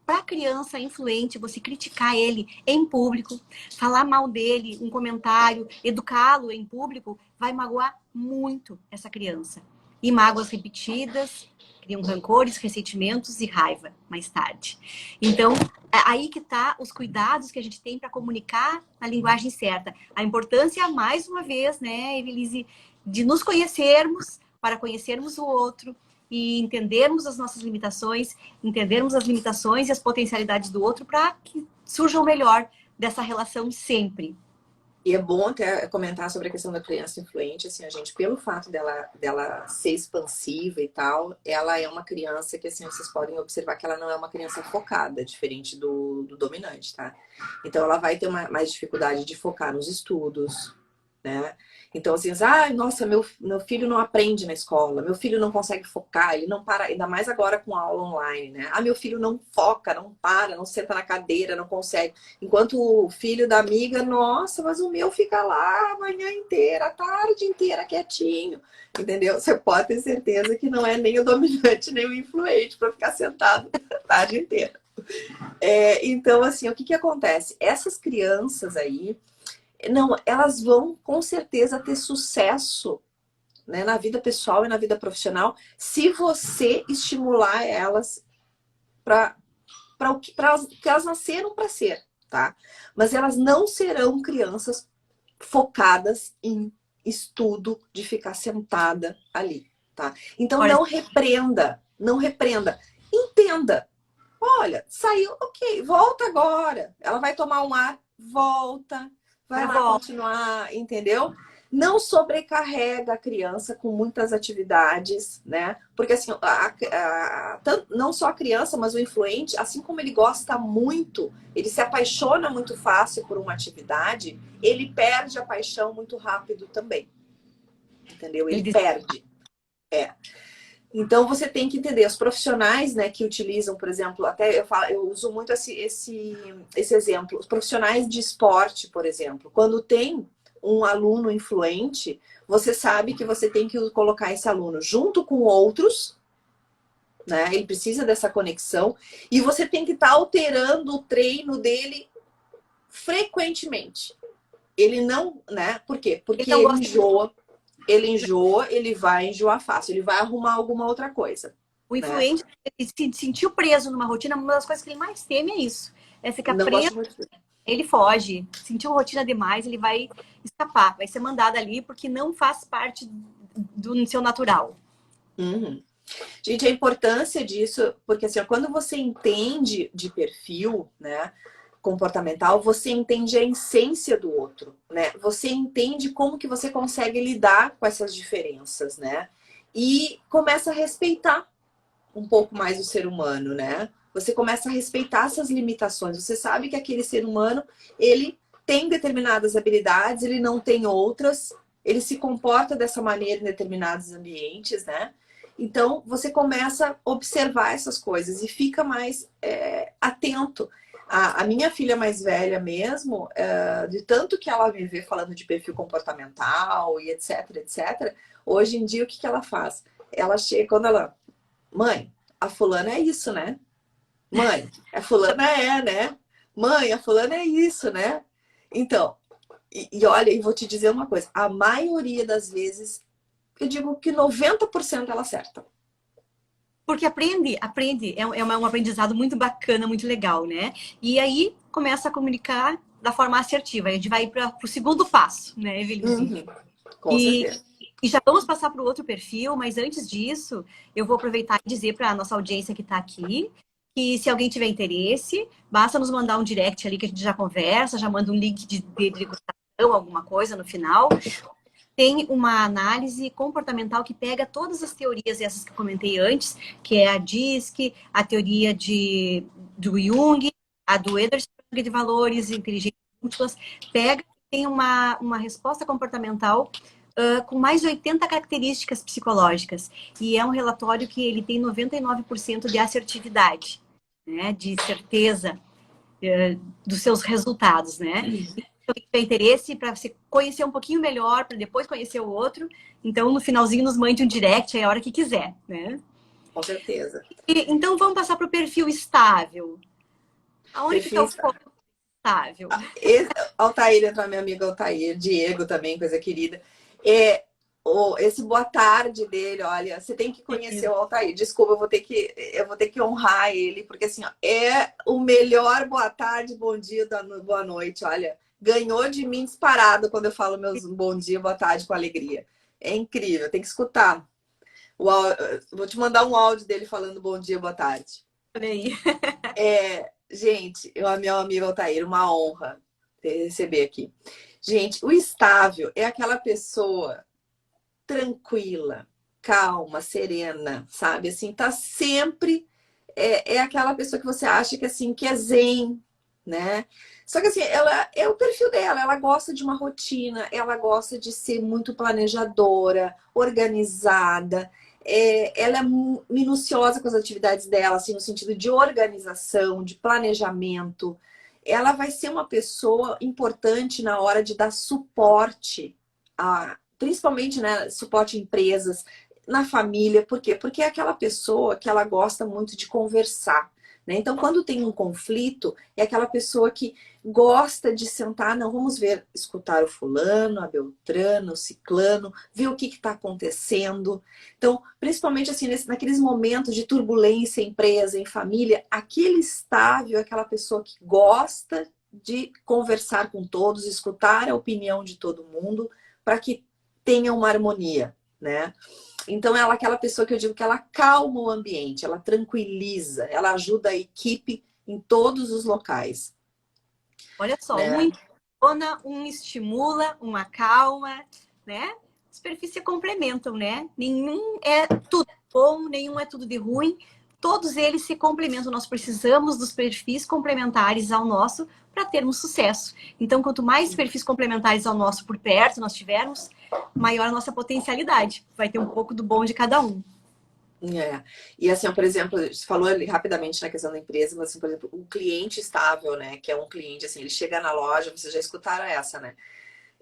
para a criança influente, você criticar ele em público, falar mal dele, um comentário, educá-lo em público, vai magoar muito essa criança. E mágoas repetidas criam rancores, ressentimentos e raiva mais tarde. Então, é aí que tá os cuidados que a gente tem para comunicar na linguagem certa. A importância, mais uma vez, né, Evelise, de nos conhecermos para conhecermos o outro, e entendermos as nossas limitações, entendermos as limitações e as potencialidades do outro para que surja o melhor dessa relação sempre. E é bom até comentar sobre a questão da criança influente, assim, a gente, pelo fato dela ser expansiva e tal, ela é uma criança que, assim, vocês podem observar que ela não é uma criança focada, diferente do dominante, tá? Então, ela vai ter mais dificuldade de focar nos estudos, né? Então, assim, nossa, meu filho não aprende na escola, meu filho não consegue focar, ele não para, ainda mais agora com aula online, né? Meu filho não foca, não para, não senta na cadeira, não consegue. Enquanto o filho da amiga, nossa, mas o meu fica lá a manhã inteira, a tarde inteira, quietinho, entendeu? Você pode ter certeza que não é nem o dominante, nem o influente para ficar sentado a tarde inteira. Então, assim, o que acontece? Essas crianças aí, não, elas vão com certeza ter sucesso, né, na vida pessoal e na vida profissional, se você estimular elas para o que elas nasceram para ser, tá? Mas elas não serão crianças focadas em estudo, de ficar sentada ali, tá? Então não repreenda, entenda. Olha, saiu, ok, volta agora. Ela vai tomar um ar, volta. Vai lá continuar, entendeu? Não sobrecarrega a criança com muitas atividades, né? Porque assim, não só a criança, mas o influente, assim como ele gosta muito, ele se apaixona muito fácil por uma atividade, ele perde a paixão muito rápido também. Entendeu? Ele perde. Então você tem que entender, os profissionais, né, que utilizam, por exemplo, até eu uso muito esse exemplo, os profissionais de esporte, por exemplo, quando tem um aluno influente, você sabe que você tem que colocar esse aluno junto com outros, né? Ele precisa dessa conexão e você tem que estar alterando o treino dele frequentemente. Ele não, né? Por quê? Porque ele enjoa, ele vai enjoar fácil, ele vai arrumar alguma outra coisa. O influente, ele se sentiu preso numa rotina, uma das coisas que ele mais teme é isso. É ficar preso. Ele foge. Sentiu rotina demais, ele vai escapar, vai ser mandado ali porque não faz parte do seu natural. Uhum. Gente, a importância disso, porque assim, quando você entende de perfil, né, comportamental, você entende a essência do outro, né? Você entende como que você consegue lidar com essas diferenças, né? E começa a respeitar um pouco mais o ser humano, né? Você começa a respeitar essas limitações. Você sabe que aquele ser humano, ele tem determinadas habilidades, ele não tem outras, ele se comporta dessa maneira em determinados ambientes, né? Então, você começa a observar essas coisas e fica mais atento. A minha filha mais velha mesmo, de tanto que ela me vê falando de perfil comportamental e etc, etc, hoje em dia o que ela faz? Ela chega, quando ela... Mãe, a fulana é isso, né? Mãe, a fulana né? Mãe, a fulana é isso, né? Então, e olha, e vou te dizer uma coisa. A maioria das vezes, eu digo que 90% ela acerta. Porque aprende. É um aprendizado muito bacana, muito legal, né? E aí começa a comunicar da forma assertiva. A gente vai para o segundo passo, né, Evelise? Com certeza. E já vamos passar para o outro perfil, mas antes disso, eu vou aproveitar e dizer para a nossa audiência que está aqui que se alguém tiver interesse, basta nos mandar um direct ali que a gente já conversa, já manda um link de degustação, alguma coisa no final. Tem uma análise comportamental que pega todas as teorias, essas que eu comentei antes, que é a DISC, a teoria do Jung, a do Ederson de valores, inteligências múltiplas, pega tem uma resposta comportamental com mais de 80 características psicológicas. E é um relatório que ele tem 99% de assertividade, né? De certeza dos seus resultados, né? Então, tem interesse para você conhecer um pouquinho melhor, para depois conhecer o outro. Então, no finalzinho, nos mande um direct aí a hora que quiser, né? Com certeza. Então, vamos passar para o perfil estável. Aonde fica o foco estável? Altair, entra minha amiga Altair, Diego também, coisa querida. Esse boa tarde dele, olha, você tem que conhecer o Altair. Desculpa, eu vou ter que honrar ele, porque assim, ó, é o melhor boa tarde, bom dia, boa noite, olha. Ganhou de mim disparado quando eu falo meus bom dia, boa tarde com alegria. É incrível, tem que escutar. Vou te mandar um áudio dele falando bom dia, boa tarde. Peraí. Gente, meu amigo Altair, uma honra receber aqui. Gente, o estável é aquela pessoa tranquila, calma, serena, sabe? Assim, tá sempre... É aquela pessoa que você acha que, assim, que é zen, né? Só que, assim, ela é o perfil dela. Ela gosta de uma rotina, ela gosta de ser muito planejadora, organizada. Ela é minuciosa com as atividades dela, assim, no sentido de organização, de planejamento. Ela vai ser uma pessoa importante na hora de dar suporte principalmente, né, suporte a empresas, na família. Por quê? Porque é aquela pessoa que ela gosta muito de conversar, né? Então, quando tem um conflito, é aquela pessoa que gosta de sentar, não, vamos ver, escutar o fulano, a beltrano, o ciclano, ver o que está acontecendo. Então, principalmente assim, naqueles momentos de turbulência em empresa, em família, aquele estável, aquela pessoa que gosta de conversar com todos, escutar a opinião de todo mundo, para que tenha uma harmonia, né? Então, ela é aquela pessoa que eu digo que ela calma o ambiente, ela tranquiliza, ela ajuda a equipe em todos os locais. Olha só, né? Um impulsiona, um estimula, uma acalma, né? Os perfis se complementam, né? Nenhum é tudo bom, nenhum é tudo de ruim. Todos eles se complementam. Nós precisamos dos perfis complementares ao nosso para termos sucesso. Então, quanto mais perfis complementares ao nosso por perto nós tivermos, maior a nossa potencialidade. Vai ter um pouco do bom de cada um. E assim, por exemplo, você falou ali rapidamente na questão da empresa, mas assim, por exemplo, o cliente estável, né? Que é um cliente, assim, ele chega na loja, vocês já escutaram essa, né?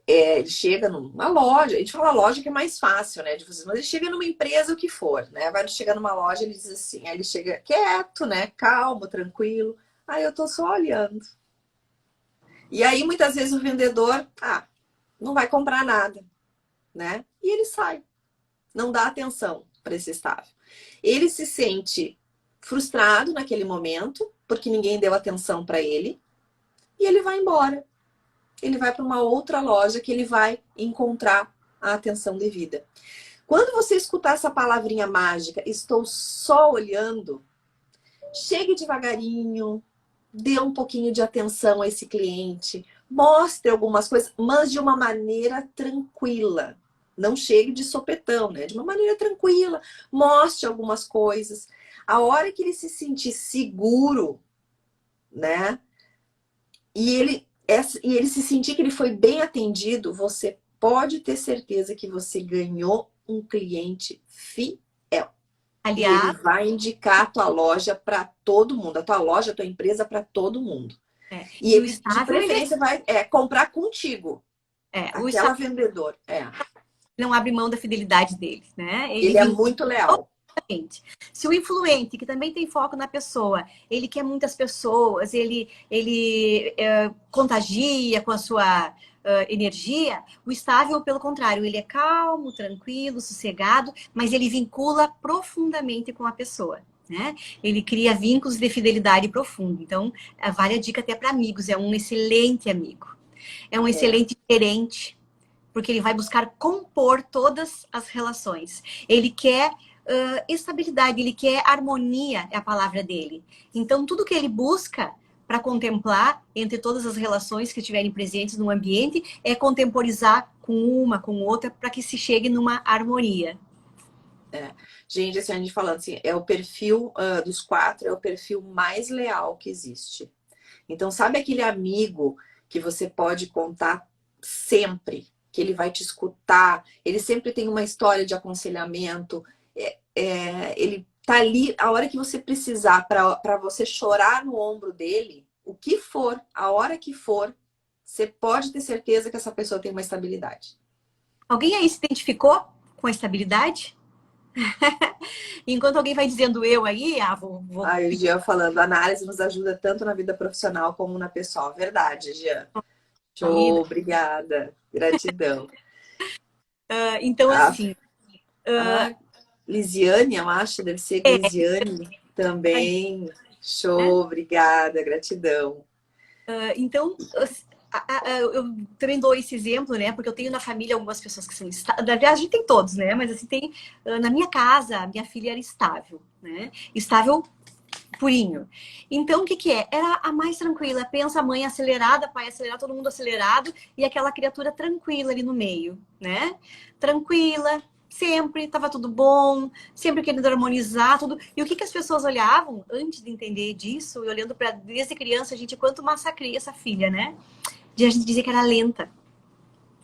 ele chega numa loja, a gente fala loja que é mais fácil, né, de vocês, mas ele chega numa empresa, o que for, né? Vai chegar numa loja, ele diz assim, aí ele chega quieto, né, calmo, tranquilo. Aí eu tô só olhando. E aí muitas vezes o vendedor, não vai comprar nada, né? E ele sai, não dá atenção para esse estável. Ele se sente frustrado naquele momento, porque ninguém deu atenção para ele, e ele vai embora. Ele vai para uma outra loja que ele vai encontrar a atenção devida. Quando você escutar essa palavrinha mágica, estou só olhando, chegue devagarinho, dê um pouquinho de atenção a esse cliente, mostre algumas coisas, mas de uma maneira tranquila. Não chegue de sopetão, né? De uma maneira tranquila, mostre algumas coisas. A hora que ele se sentir seguro, né? E ele se sentir que ele foi bem atendido, você pode ter certeza que você ganhou um cliente fiel. Aliás, E ele vai indicar a tua loja para todo mundo, a tua loja, a tua empresa para todo mundo. E o ele, de estável, preferência, vai comprar contigo. o Aquela estável vendedora. não abre mão da fidelidade dele, né? Ele é muito leal. Se o influente, que também tem foco na pessoa, ele quer muitas pessoas, ele contagia com a sua energia, o estável, pelo contrário, ele é calmo, tranquilo, sossegado, mas ele vincula profundamente com a pessoa. Né? Ele cria vínculos de fidelidade profundo. Então, vale a dica até para amigos, é um excelente amigo. É um excelente gerente, porque ele vai buscar compor todas as relações. Ele quer estabilidade, ele quer harmonia, é a palavra dele. Então, tudo que ele busca para contemplar entre todas as relações que estiverem presentes no ambiente é contemporizar com uma, com outra, para que se chegue numa harmonia. Gente, assim, a gente falando assim, é o perfil dos 4, é o perfil mais leal que existe. Então, sabe aquele amigo que você pode contar sempre, que ele vai te escutar, ele sempre tem uma história de aconselhamento, ele tá ali a hora que você precisar para você chorar no ombro dele, o que for, a hora que for, você pode ter certeza que essa pessoa tem uma estabilidade. Alguém aí se identificou com a estabilidade? Enquanto alguém vai dizendo eu aí, vou... Aí o Jean falando, a análise nos ajuda tanto na vida profissional como na pessoal. Verdade, Jean. Show, obrigada. Gratidão. Então, assim... Lisiane, eu acho, deve ser Lisiane também. Show, obrigada, gratidão. Então, eu também dou esse exemplo, né? Porque eu tenho na família algumas pessoas que são estáveis. Na verdade, a gente tem todos, né? Mas assim, tem... Na minha casa, a minha filha era estável, né? Estável purinho. Então, o que que é? Era a mais tranquila. Pensa a mãe acelerada, pai acelerado, todo mundo acelerado. E aquela criatura tranquila ali no meio, né? Tranquila, sempre estava tudo bom, sempre querendo harmonizar tudo. E o que que as pessoas olhavam antes de entender disso, e olhando para desde criança, a gente quanto massacria essa filha, né? De a gente dizer que era lenta,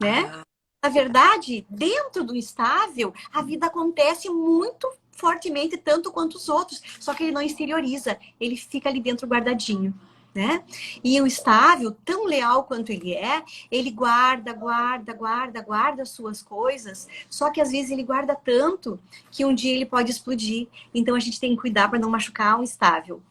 né? Na verdade, dentro do estável, a vida acontece muito fortemente, tanto quanto os outros, só que ele não exterioriza, ele fica ali dentro guardadinho. Né? E o estável, tão leal quanto ele guarda, guarda, guarda, guarda as suas coisas, só que às vezes ele guarda tanto que um dia ele pode explodir. Então a gente tem que cuidar para não machucar um estável.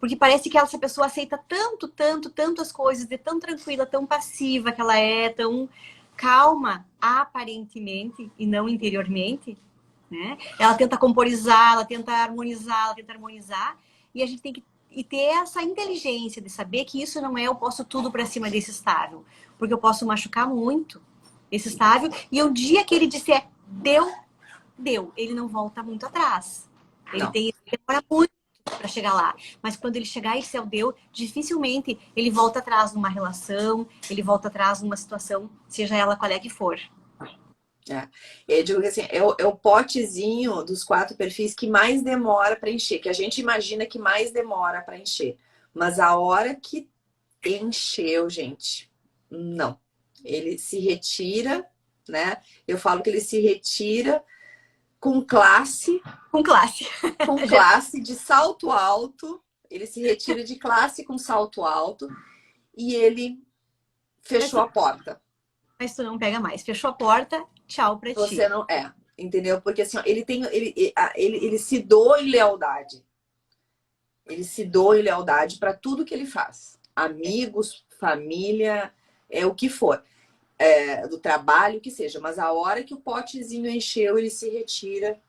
Porque parece que essa pessoa aceita tanto, tanto, tanto as coisas, de tão tranquila, tão passiva que ela é, tão calma, aparentemente, e não interiormente, né? Ela tenta comporizar, ela tenta harmonizar, e a gente tem que ter essa inteligência de saber que isso não é eu posso tudo para cima desse estável, porque eu posso machucar muito esse estável, e o dia que ele disser deu, ele não volta muito atrás. Ele demora muito para chegar lá, mas quando ele chegar e disser deu, dificilmente ele volta atrás numa relação, ele volta atrás numa situação, seja ela qual é que for. Eu digo que assim, é o potezinho dos 4 perfis que mais demora para encher, que a gente imagina que mais demora para encher. Mas a hora que encheu, gente, não. Ele se retira, né? Eu falo que ele se retira com classe. Com classe. Com classe de salto alto. Ele se retira de classe com salto alto. E ele fechou a porta. mas tu não pega mais. Fechou a porta, tchau pra ti. Você não é, entendeu? Porque assim, ó, ele se doa em lealdade. Ele se doa em lealdade para tudo que ele faz. Amigos, família, o que for. Do trabalho, o que seja. Mas a hora que o potezinho encheu, ele se retira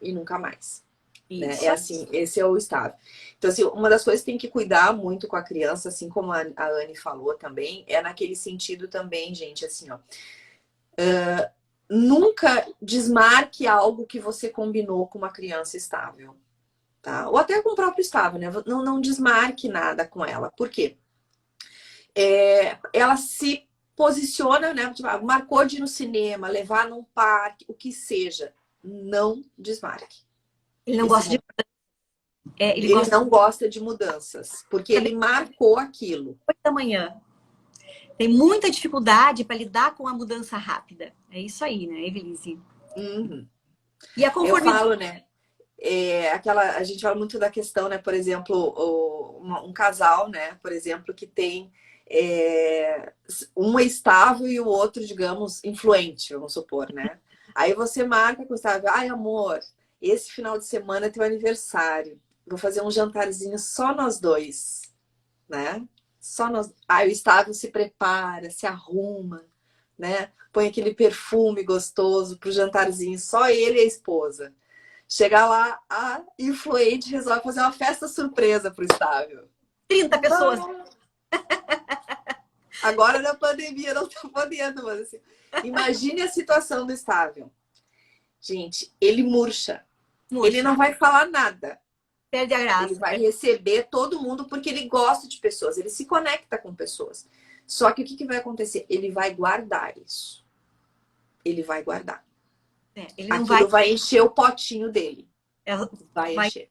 e nunca mais. Né? É assim, esse é o estado. Então, assim, uma das coisas que tem que cuidar muito com a criança, assim como a Anne falou também, é naquele sentido também, gente, assim, ó. Nunca desmarque algo que você combinou com uma criança estável. Tá? Ou até com o próprio estável, né? Não desmarque nada com ela. Por quê? Ela se posiciona, né? Tipo, marcou de ir no cinema, levar num parque, o que seja. Não desmarque. Ele não gosta de... ele não gosta de mudanças, porque ele marcou aquilo. 8 da manhã. Tem muita dificuldade para lidar com a mudança rápida. É isso aí, né, Evelise? Uhum. E a conformidade... Eu falo, né? A gente fala muito da questão, né? Por exemplo, um casal, né? Por exemplo, que tem um estável e o outro, digamos, influente, vamos supor, né? Aí você marca com o estável, ai amor, esse final de semana é teu aniversário. Vou fazer um jantarzinho só nós dois, né? Só nós. Aí o estável se prepara, se arruma, né? Põe aquele perfume gostoso pro jantarzinho, só ele e a esposa. Chegar lá, a influente resolve fazer uma festa surpresa pro estável. 30 pessoas. Agora na pandemia não tá podendo, mas assim, imagine a situação do estável. Gente, ele murcha. Ele não vai falar nada. Perde a graça. Ele vai receber todo mundo porque ele gosta de pessoas, ele se conecta com pessoas. Só que o que vai acontecer? Ele vai guardar isso. Ele vai guardar. Ele não Aquilo vai encher o potinho dele. Vai encher.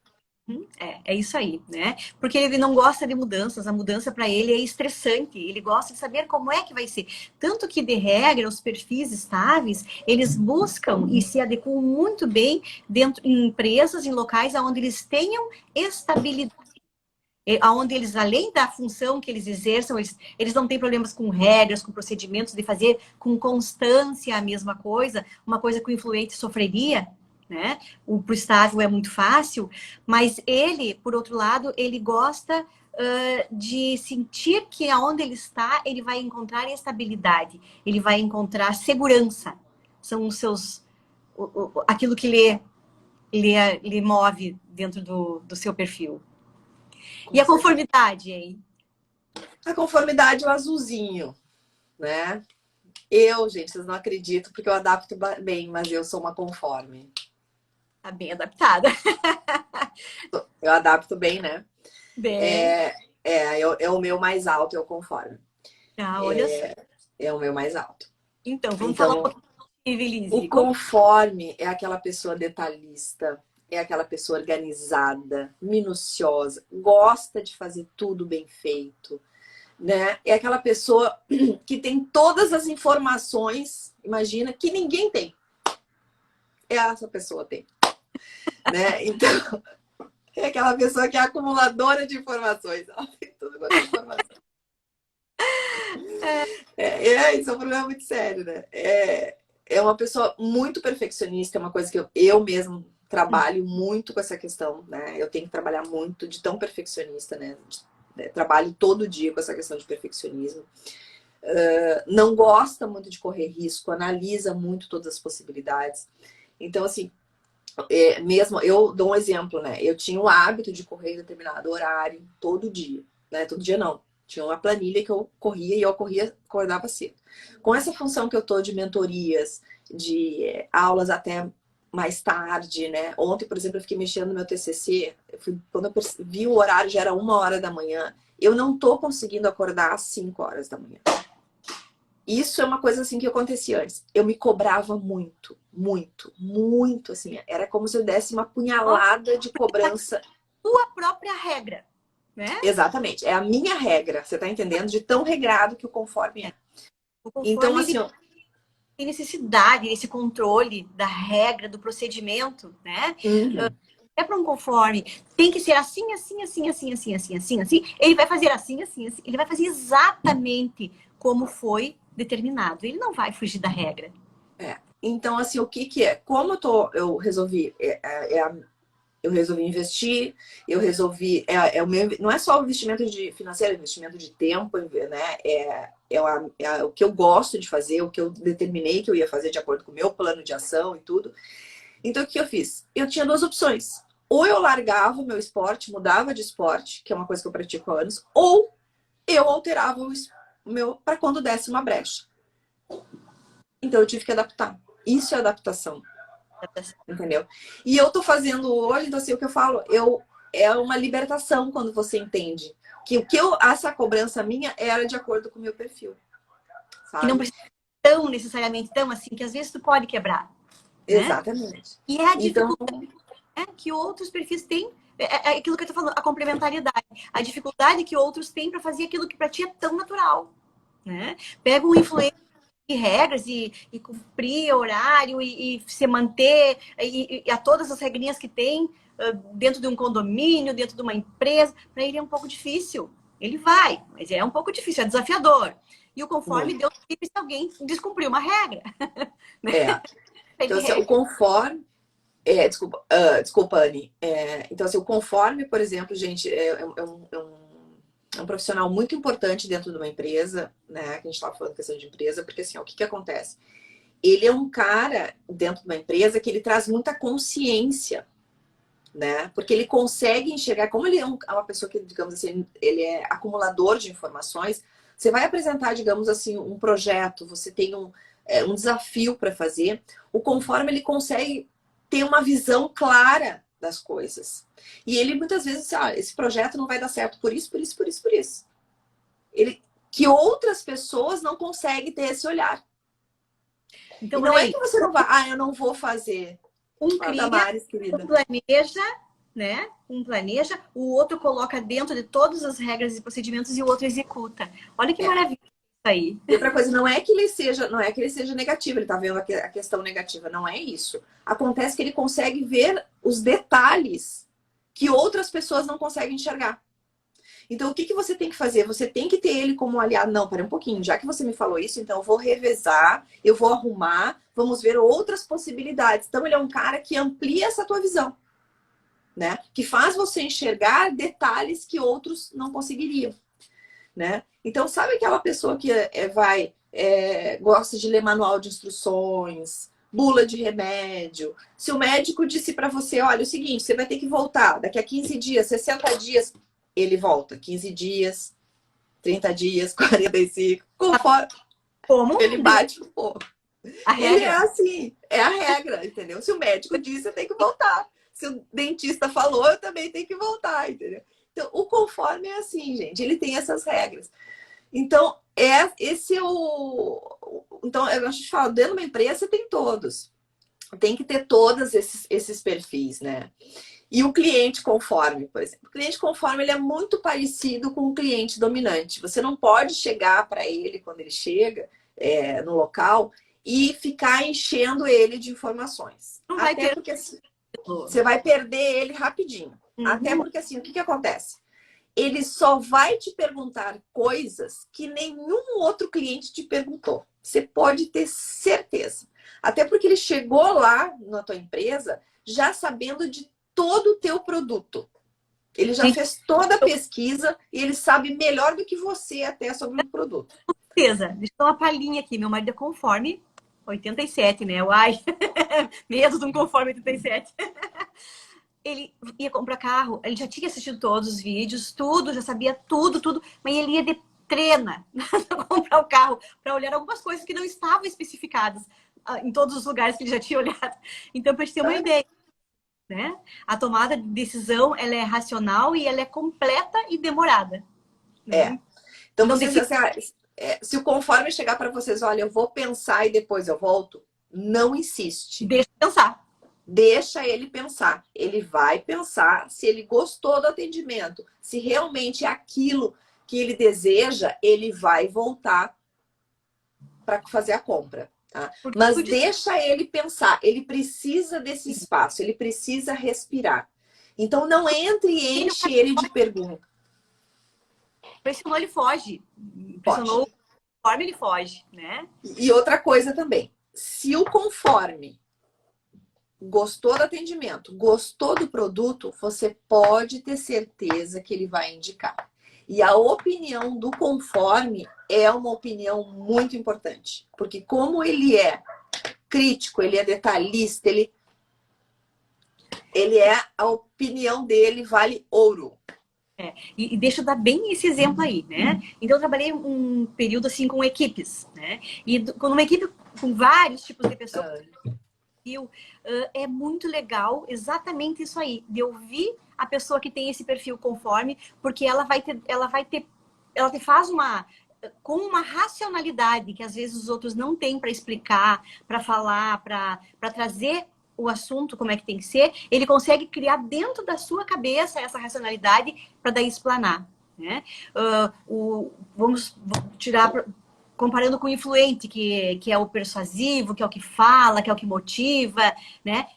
É isso aí, né? Porque ele não gosta de mudanças, a mudança para ele é estressante, ele gosta de saber como é que vai ser. Tanto que, de regra, os perfis estáveis, eles buscam e se adequam muito bem dentro em empresas, em locais onde eles tenham estabilidade. Onde eles, além da função que eles exerçam, eles não têm problemas com regras, com procedimentos, de fazer com constância a mesma coisa, uma coisa que o influente sofreria, né? Pro estável é muito fácil, mas ele, por outro lado, ele gosta de sentir que aonde ele está, ele vai encontrar estabilidade, ele vai encontrar segurança. São os seus... aquilo que lhe move dentro do seu perfil. E a conformidade, hein? A conformidade é o azulzinho, né? Gente, vocês não acreditam porque eu adapto bem, mas eu sou uma conforme. Tá bem adaptada. Eu adapto bem, né? Bem. É o meu mais alto, eu conforme. Ah, olha só. É o meu mais alto. Então, vamos falar um pouquinho de Evelise. O conforme é aquela pessoa detalhista, é aquela pessoa organizada, minuciosa, gosta de fazer tudo bem feito, né? É aquela pessoa que tem todas as informações, imagina, que ninguém tem. Essa pessoa tem. Né? Então, é aquela pessoa que é acumuladora de informações. Ela tem tudo quanto é informação. Isso é um problema muito sério, né? É uma pessoa muito perfeccionista, é uma coisa que eu mesmo trabalho muito com essa questão, né? Eu tenho que trabalhar muito de tão perfeccionista, né? Trabalho todo dia com essa questão de perfeccionismo. Não gosta muito de correr risco, analisa muito todas as possibilidades. Então, assim, mesmo, eu dou um exemplo, né? Eu tinha o hábito de correr em determinado horário, todo dia, né? Todo dia não. Tinha uma planilha que eu corria e eu acordava cedo. Com essa função que eu tô de mentorias, de aulas até mais tarde, né? Ontem, por exemplo, eu fiquei mexendo no meu TCC. Quando eu vi o horário, já era 1h da manhã. Eu não tô conseguindo acordar às 5h da manhã. Isso é uma coisa assim que acontecia antes. Eu me cobrava muito, muito, muito, assim. Era como se eu desse uma punhalada de cobrança. Sua própria regra, né? Exatamente. É a minha regra. Você tá entendendo? De tão regrado que o conforme é. O conforme, então, assim... tem necessidade, esse controle da regra, do procedimento, né? É para um conforme. Tem que ser assim, assim, assim, assim, assim, assim, assim, assim. Ele vai fazer assim, assim, assim. Ele vai fazer exatamente como foi determinado. Ele não vai fugir da regra. Então, assim, o que é? Como eu resolvi, eu resolvi investir, eu resolvi, o meu, não é só o investimento financeiro, é investimento de tempo, né? O que eu gosto de fazer, o que eu determinei que eu ia fazer de acordo com o meu plano de ação e tudo. Então, o que eu fiz? Eu tinha duas opções. Ou eu largava o meu esporte, mudava de esporte, que é uma coisa que eu pratico há anos, ou eu alterava o meu para quando desse uma brecha. Então, eu tive que adaptar. Isso é adaptação. Entendeu? E eu tô fazendo hoje, então assim, o que eu falo, é uma libertação quando você entende que essa cobrança minha era de acordo com o meu perfil. Sabe? Que não precisa tão necessariamente tão assim, que às vezes tu pode quebrar. Né? Exatamente. E é a dificuldade que outros perfis têm, é aquilo que eu tô falando, a complementariedade, a dificuldade que outros têm para fazer aquilo que para ti é tão natural. Né? Pega um influencer de regras e cumprir horário e se manter e a todas as regrinhas que tem dentro de um condomínio, dentro de uma empresa, para ele é um pouco difícil. Ele vai, mas é um pouco difícil, é desafiador. E o conforme Deus livre se alguém descumprir uma regra. Né? Então, assim, o conforme... desculpa, Anne. Então, assim, o conforme, por exemplo, gente, é um profissional muito importante dentro de uma empresa, né? Que a gente estava falando questão de empresa, porque assim, o que acontece? Ele é um cara dentro de uma empresa que ele traz muita consciência, né? Porque ele consegue enxergar, como ele é uma pessoa que, digamos assim, ele é acumulador de informações. Você vai apresentar, digamos assim, um projeto, você tem um desafio para fazer, o conforme ele consegue ter uma visão clara das coisas. E ele muitas vezes diz, esse projeto não vai dar certo por isso, por isso, por isso, por isso. Que outras pessoas não conseguem ter esse olhar. Então, e não é que você não vai, eu não vou fazer. Um cria, Damares, querida. Um planeja, né? Um planeja, o outro coloca dentro de todas as regras e procedimentos e o outro executa. Olha que maravilha isso aí. E outra coisa, não é que ele seja negativo, ele tá vendo a questão negativa, não é isso. Acontece que ele consegue ver os detalhes que outras pessoas não conseguem enxergar. Então, o que você tem que fazer? Você tem que ter ele como aliado. Não, pera um pouquinho, já que você me falou isso, então eu vou revezar, eu vou arrumar, vamos ver outras possibilidades. Então, ele é um cara que amplia essa tua visão, né? Que faz você enxergar detalhes que outros não conseguiriam, né? Então, sabe aquela pessoa que gosta de ler manual de instruções, bula de remédio? Se o médico disse para você, olha, é o seguinte, você vai ter que voltar daqui a 15 dias, 60 dias, ele volta. 15 dias, 30 dias, 45, conforme como ele bate o povo. Ele é assim, é a regra, entendeu? Se o médico disse, eu tenho que voltar. Se o dentista falou, eu também tenho que voltar, entendeu? Então, o conforme é assim, gente. Ele tem essas regras. Então, esse é o... Então, a gente fala, dentro de uma empresa, você tem todos. Tem que ter todos esses perfis, né? E o cliente conforme, por exemplo. O cliente conforme, ele é muito parecido com o cliente dominante. Você não pode chegar para ele, quando ele chega no local, e ficar enchendo ele de informações. Não vai ter... porque assim, você vai perder ele rapidinho. Até porque assim, o que acontece? Ele só vai te perguntar coisas que nenhum outro cliente te perguntou. Você pode ter certeza. Até porque ele chegou lá na tua empresa já sabendo de todo o teu produto. Ele já fez toda a pesquisa e ele sabe melhor do que você até sobre o produto. Com certeza. Deixa eu dar uma palhinha aqui. Meu marido é conforme 87, né? Uai, medo de um conforme 87. Ele ia comprar carro, ele já tinha assistido todos os vídeos, tudo, já sabia tudo, mas ele ia de trena comprar o carro para olhar algumas coisas que não estavam especificadas em todos os lugares que ele já tinha olhado. Então, para gente ter uma ideia, né? A tomada de decisão, ela é racional e ela é completa e demorada. Né? Então, vocês, se o conforme chegar para vocês, olha, eu vou pensar e depois eu volto, não insiste. Deixa pensar. Deixa ele pensar. Ele vai pensar se ele gostou do atendimento. Se realmente é aquilo que ele deseja, ele vai voltar para fazer a compra. Tá? Mas deixa ele pensar. Ele precisa desse espaço. Ele precisa respirar. Então, não entre e enche ele de perguntas. Pressionou, ele foge. Pressionou, conforme ele foge, né? E outra coisa também, se o conforme gostou do atendimento, gostou do produto, você pode ter certeza que ele vai indicar. E a opinião do conforme é uma opinião muito importante, porque como ele é crítico, ele é detalhista, ele é, a opinião dele vale ouro. E deixa eu dar bem esse exemplo aí, né? Então eu trabalhei um período assim com equipes, né? E com uma equipe com vários tipos de pessoas, é muito legal exatamente isso aí, de ouvir a pessoa que tem esse perfil conforme, porque ela te faz com uma racionalidade que às vezes os outros não têm para explicar, para falar, para trazer o assunto como é que tem que ser, ele consegue criar dentro da sua cabeça essa racionalidade para daí explanar, né? Vamos tirar comparando com o influente, que é o persuasivo, que é o que fala, que é o que motiva, né?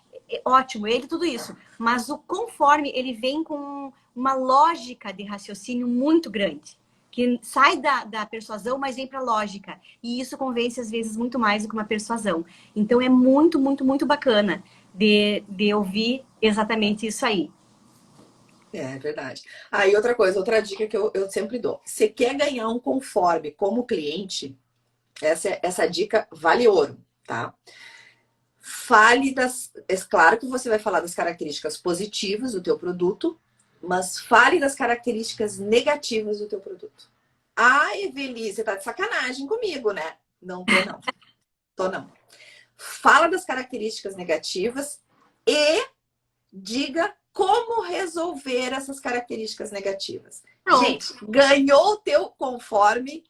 Ótimo, ele tudo isso. Mas o conforme, ele vem com uma lógica de raciocínio muito grande, que sai da persuasão, mas vem para a lógica. E isso convence, às vezes, muito mais do que uma persuasão. Então, é muito, muito, muito bacana de ouvir exatamente isso aí. É verdade. E outra coisa, outra dica que eu sempre dou. Você quer ganhar um conforme como cliente, essa dica vale ouro, tá? Fale É claro que você vai falar das características positivas do teu produto, mas fale das características negativas do teu produto. Eveli, você tá de sacanagem comigo, né? Não tô, não. Tô, não. Fala das características negativas e diga como resolver essas características negativas. Pronto. Gente, ganhou o teu conforme.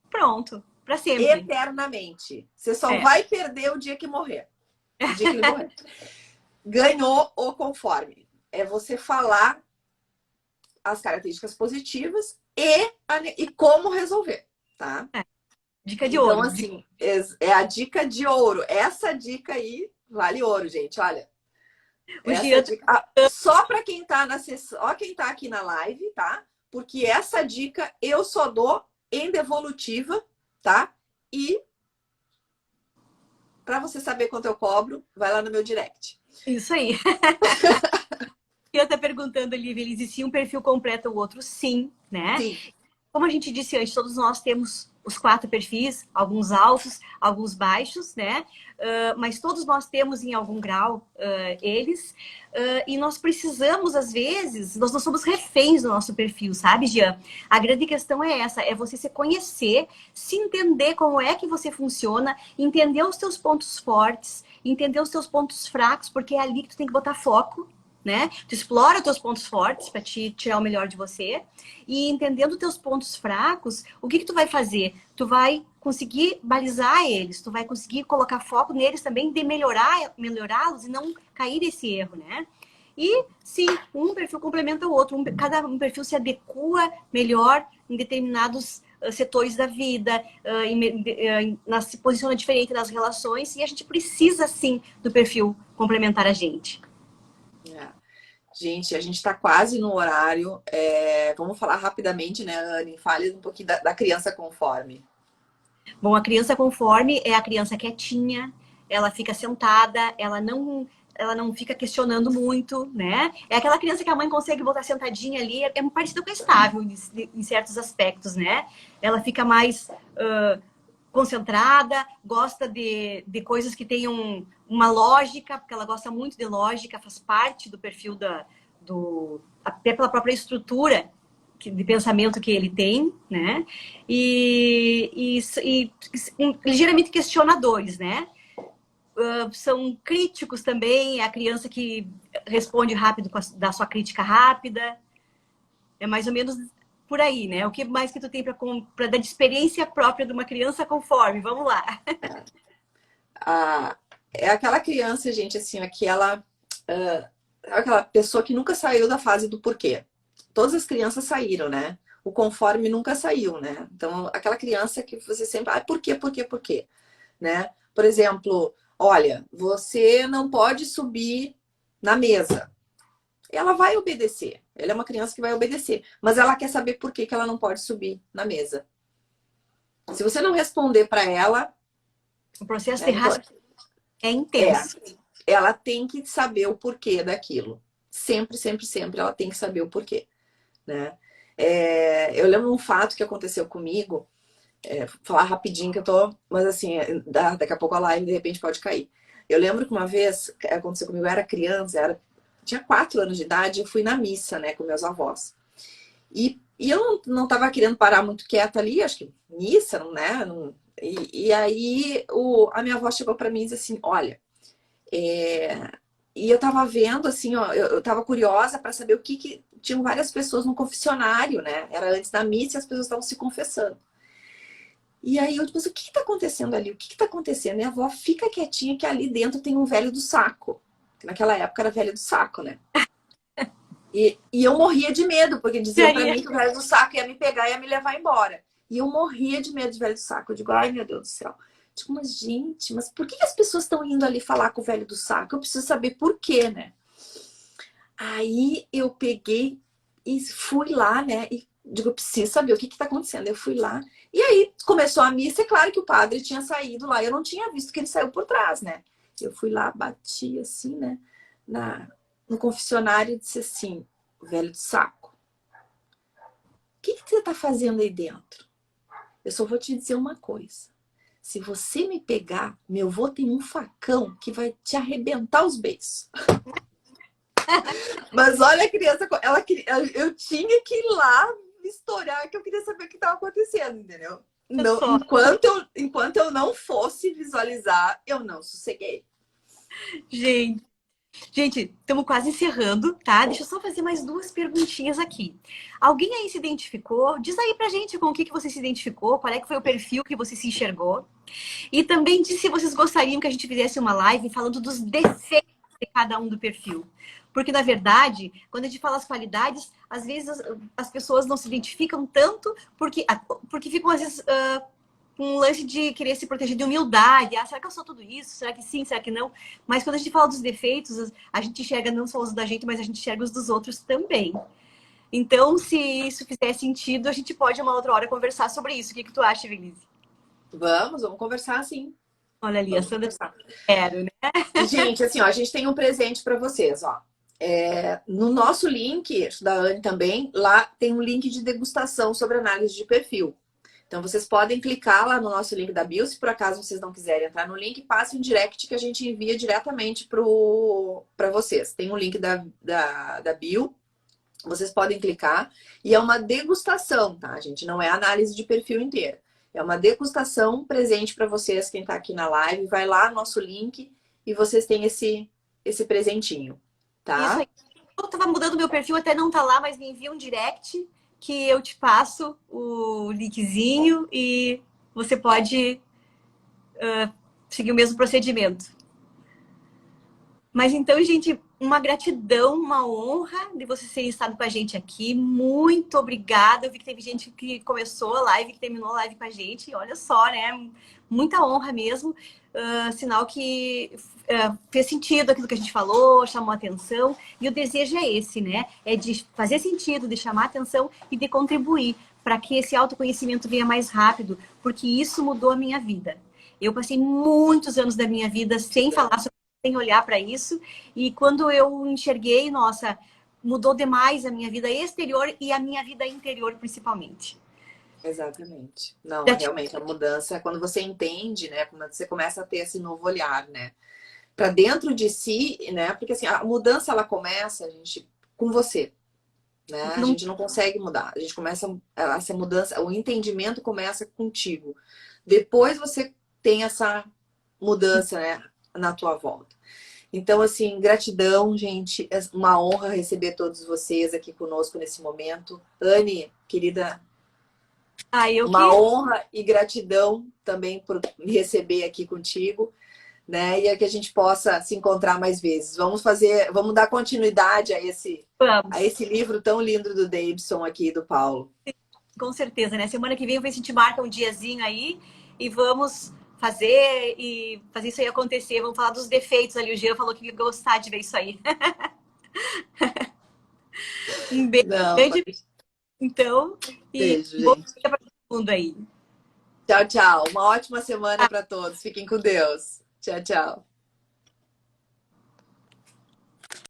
Pronto. Para sempre. Eternamente. Você só vai perder o dia que morrer. O dia que ele morrer. Ganhou o conforme. É você falar as características positivas e como resolver, tá? Dica de ouro. Então, assim, é a dica de ouro. Essa dica aí vale ouro, gente. Olha. Dica... só para quem tá na sessão, ó, quem tá aqui na live, tá? Porque essa dica eu só dou em devolutiva, tá? E para você saber quanto eu cobro, vai lá no meu direct. Isso aí. Eu tô perguntando ali, Elise, se um perfil completa o outro, sim, né? Sim. Como a gente disse antes, todos nós temos os 4 perfis, alguns altos, alguns baixos, né? Mas todos nós temos em algum grau eles. E nós precisamos, às vezes, nós não somos reféns do nosso perfil, sabe, Jean? A grande questão é essa, é você se conhecer, se entender como é que você funciona, entender os teus pontos fortes, entender os teus pontos fracos, porque é ali que tu tem que botar foco, né? Tu explora os teus pontos fortes para te tirar o melhor de você e entendendo os teus pontos fracos, o que tu vai fazer? Tu vai conseguir balizar eles, tu vai conseguir colocar foco neles também de melhorá-los e não cair nesse erro, né? E sim, um perfil complementa o outro, cada perfil se adequa melhor em determinados setores da vida, se posiciona diferente nas relações e a gente precisa sim do perfil complementar a gente. Gente, a gente está quase no horário. Vamos falar rapidamente, né, Anne? Fale um pouquinho da criança conforme. Bom, a criança conforme é a criança quietinha, ela fica sentada, ela não fica questionando muito, né? É aquela criança que a mãe consegue botar sentadinha ali, é parecido com a estável em certos aspectos, né? Ela fica mais concentrada, gosta de coisas que tenham uma lógica, porque ela gosta muito de lógica, faz parte do perfil até pela própria estrutura de pensamento que ele tem, né? E ligeiramente questionadores, né? São críticos também, é a criança que responde rápido, dá sua crítica rápida. É mais ou menos por aí, né? O que mais que tu tem para dar de experiência própria de uma criança conforme? Vamos lá. É aquela criança, gente, assim, aquela pessoa que nunca saiu da fase do porquê. Todas as crianças saíram, né? O conforme nunca saiu, né? Então, aquela criança que você sempre... por quê, por quê, por quê? Né? Por exemplo, olha, você não pode subir na mesa. Ela vai obedecer. Ela é uma criança que vai obedecer. Mas ela quer saber por que ela não pode subir na mesa. Se você não responder para ela, O processo de né, raciocínio é é, intenso. ela tem que saber o porquê daquilo. Sempre, sempre, sempre ela tem que saber o porquê, né? Eu lembro um fato que aconteceu comigo, falar rapidinho que eu tô, mas assim, daqui a pouco a live de repente pode cair. Eu lembro que uma vez aconteceu comigo, eu era criança, tinha 4 anos de idade, eu fui na missa, né, com meus avós. E eu não tava querendo parar muito quieta ali, acho que missa, né? E aí a minha avó chegou para mim e disse assim, olha, e eu tava vendo, assim, ó, eu tava curiosa para saber o que. Tinham várias pessoas no confessionário, né? Era antes da missa e as pessoas estavam se confessando. E aí eu disse, o que tá acontecendo ali? O que tá acontecendo? Minha avó fica quietinha que ali dentro tem um velho do saco. Que naquela época era velho do saco, né? E eu morria de medo, porque E diziam para aí, mim que o velho do saco ia me pegar e ia me levar embora. E eu morria de medo de velho do saco. Eu digo, ai meu Deus do céu. Eu digo, mas gente, mas por que as pessoas estão indo ali falar com o velho do saco? Eu preciso saber por quê, né? Aí eu peguei e fui lá, né? E digo, eu preciso saber o que está acontecendo. Eu fui lá. E aí começou a missa, é claro que o padre tinha saído lá. Eu não tinha visto que ele saiu por trás, né? Eu fui lá, bati assim, né? No confessionário e disse assim, velho de saco, o que você está fazendo aí dentro? Eu só vou te dizer uma coisa. Se você me pegar, meu avô tem um facão que vai te arrebentar os beiços. Mas olha a criança, eu tinha que ir lá me estourar, que eu queria saber o que estava acontecendo, entendeu? Não, só. enquanto eu não fosse visualizar, eu não sosseguei. Gente, gente, estamos quase encerrando, tá? Deixa eu só fazer mais 2 perguntinhas aqui. Alguém aí se identificou? Diz aí pra gente com o que você se identificou, qual é que foi o perfil que você se enxergou. E também diz se vocês gostariam que a gente fizesse uma live falando dos defeitos de cada um do perfil. Porque, na verdade, quando a gente fala as qualidades, às vezes as pessoas não se identificam tanto porque ficam, às vezes, com um lance de querer se proteger de humildade. Ah, será que eu sou tudo isso? Será que sim? Será que não? Mas quando a gente fala dos defeitos, a gente enxerga não só os da gente, mas a gente enxerga os dos outros também. Então, se isso fizer sentido, a gente pode uma outra hora conversar sobre isso. O que tu acha, Vinícius? Vamos conversar sim. Olha ali, a Vamos Sandra conversar. quero, né? E, gente, assim, ó, a gente tem um presente para vocês, ó. No nosso link, da Anne também, lá tem um link de degustação sobre análise de perfil. Então, vocês podem clicar lá no nosso link da bio, se por acaso vocês não quiserem entrar no link, passe um direct que a gente envia diretamente para vocês. Tem um link da bio, vocês podem clicar, e é uma degustação, tá, gente? Não é análise de perfil inteira. É uma degustação presente para vocês, quem está aqui na live. Vai lá no nosso link e vocês têm esse presentinho, Isso tá? aí. Eu tava mudando meu perfil, até não tá lá, mas me envia um direct que eu te passo o linkzinho e você pode seguir o mesmo procedimento. Mas então, gente, uma gratidão, uma honra de vocês terem estado com a gente aqui. Muito obrigada. Eu vi que teve gente que começou a live, que terminou a live com a gente. Olha só, né? Muita honra mesmo. Sinal que fez sentido aquilo que a gente falou, chamou atenção. E o desejo é esse, né? É de fazer sentido, de chamar atenção e de contribuir para que esse autoconhecimento venha mais rápido, porque isso mudou a minha vida. Eu passei muitos anos da minha vida sem falar sobre, sem olhar para isso, e quando eu enxerguei, nossa, mudou demais a minha vida exterior e a minha vida interior, principalmente. Exatamente. Não, Já te- realmente, a mudança é quando você entende, né? Quando você começa a ter esse novo olhar, né? Para dentro de si, né? Porque assim, a mudança ela começa, gente, com você, né? A não, gente não consegue mudar. A gente começa essa mudança, o entendimento começa contigo. Depois você tem essa mudança, né, na tua volta. Então, assim, gratidão, gente. É uma honra receber todos vocês aqui conosco nesse momento. Anne, querida, eu uma que honra e gratidão também por me receber aqui contigo, né? E é que a gente possa se encontrar mais vezes. Vamos dar continuidade a vamos, esse livro tão lindo do Davidson aqui, do Paulo. com certeza, né? Semana que vem eu ver se a gente marca um diazinho aí e vamos fazer isso aí acontecer. Vamos falar dos defeitos ali. O Jean falou que ia gostar de ver isso aí. Um Não, beijo, então, e beijo, bom gente. dia para todo mundo aí. Tchau, tchau. Uma ótima semana para todos. Fiquem com Deus. Tchau, tchau.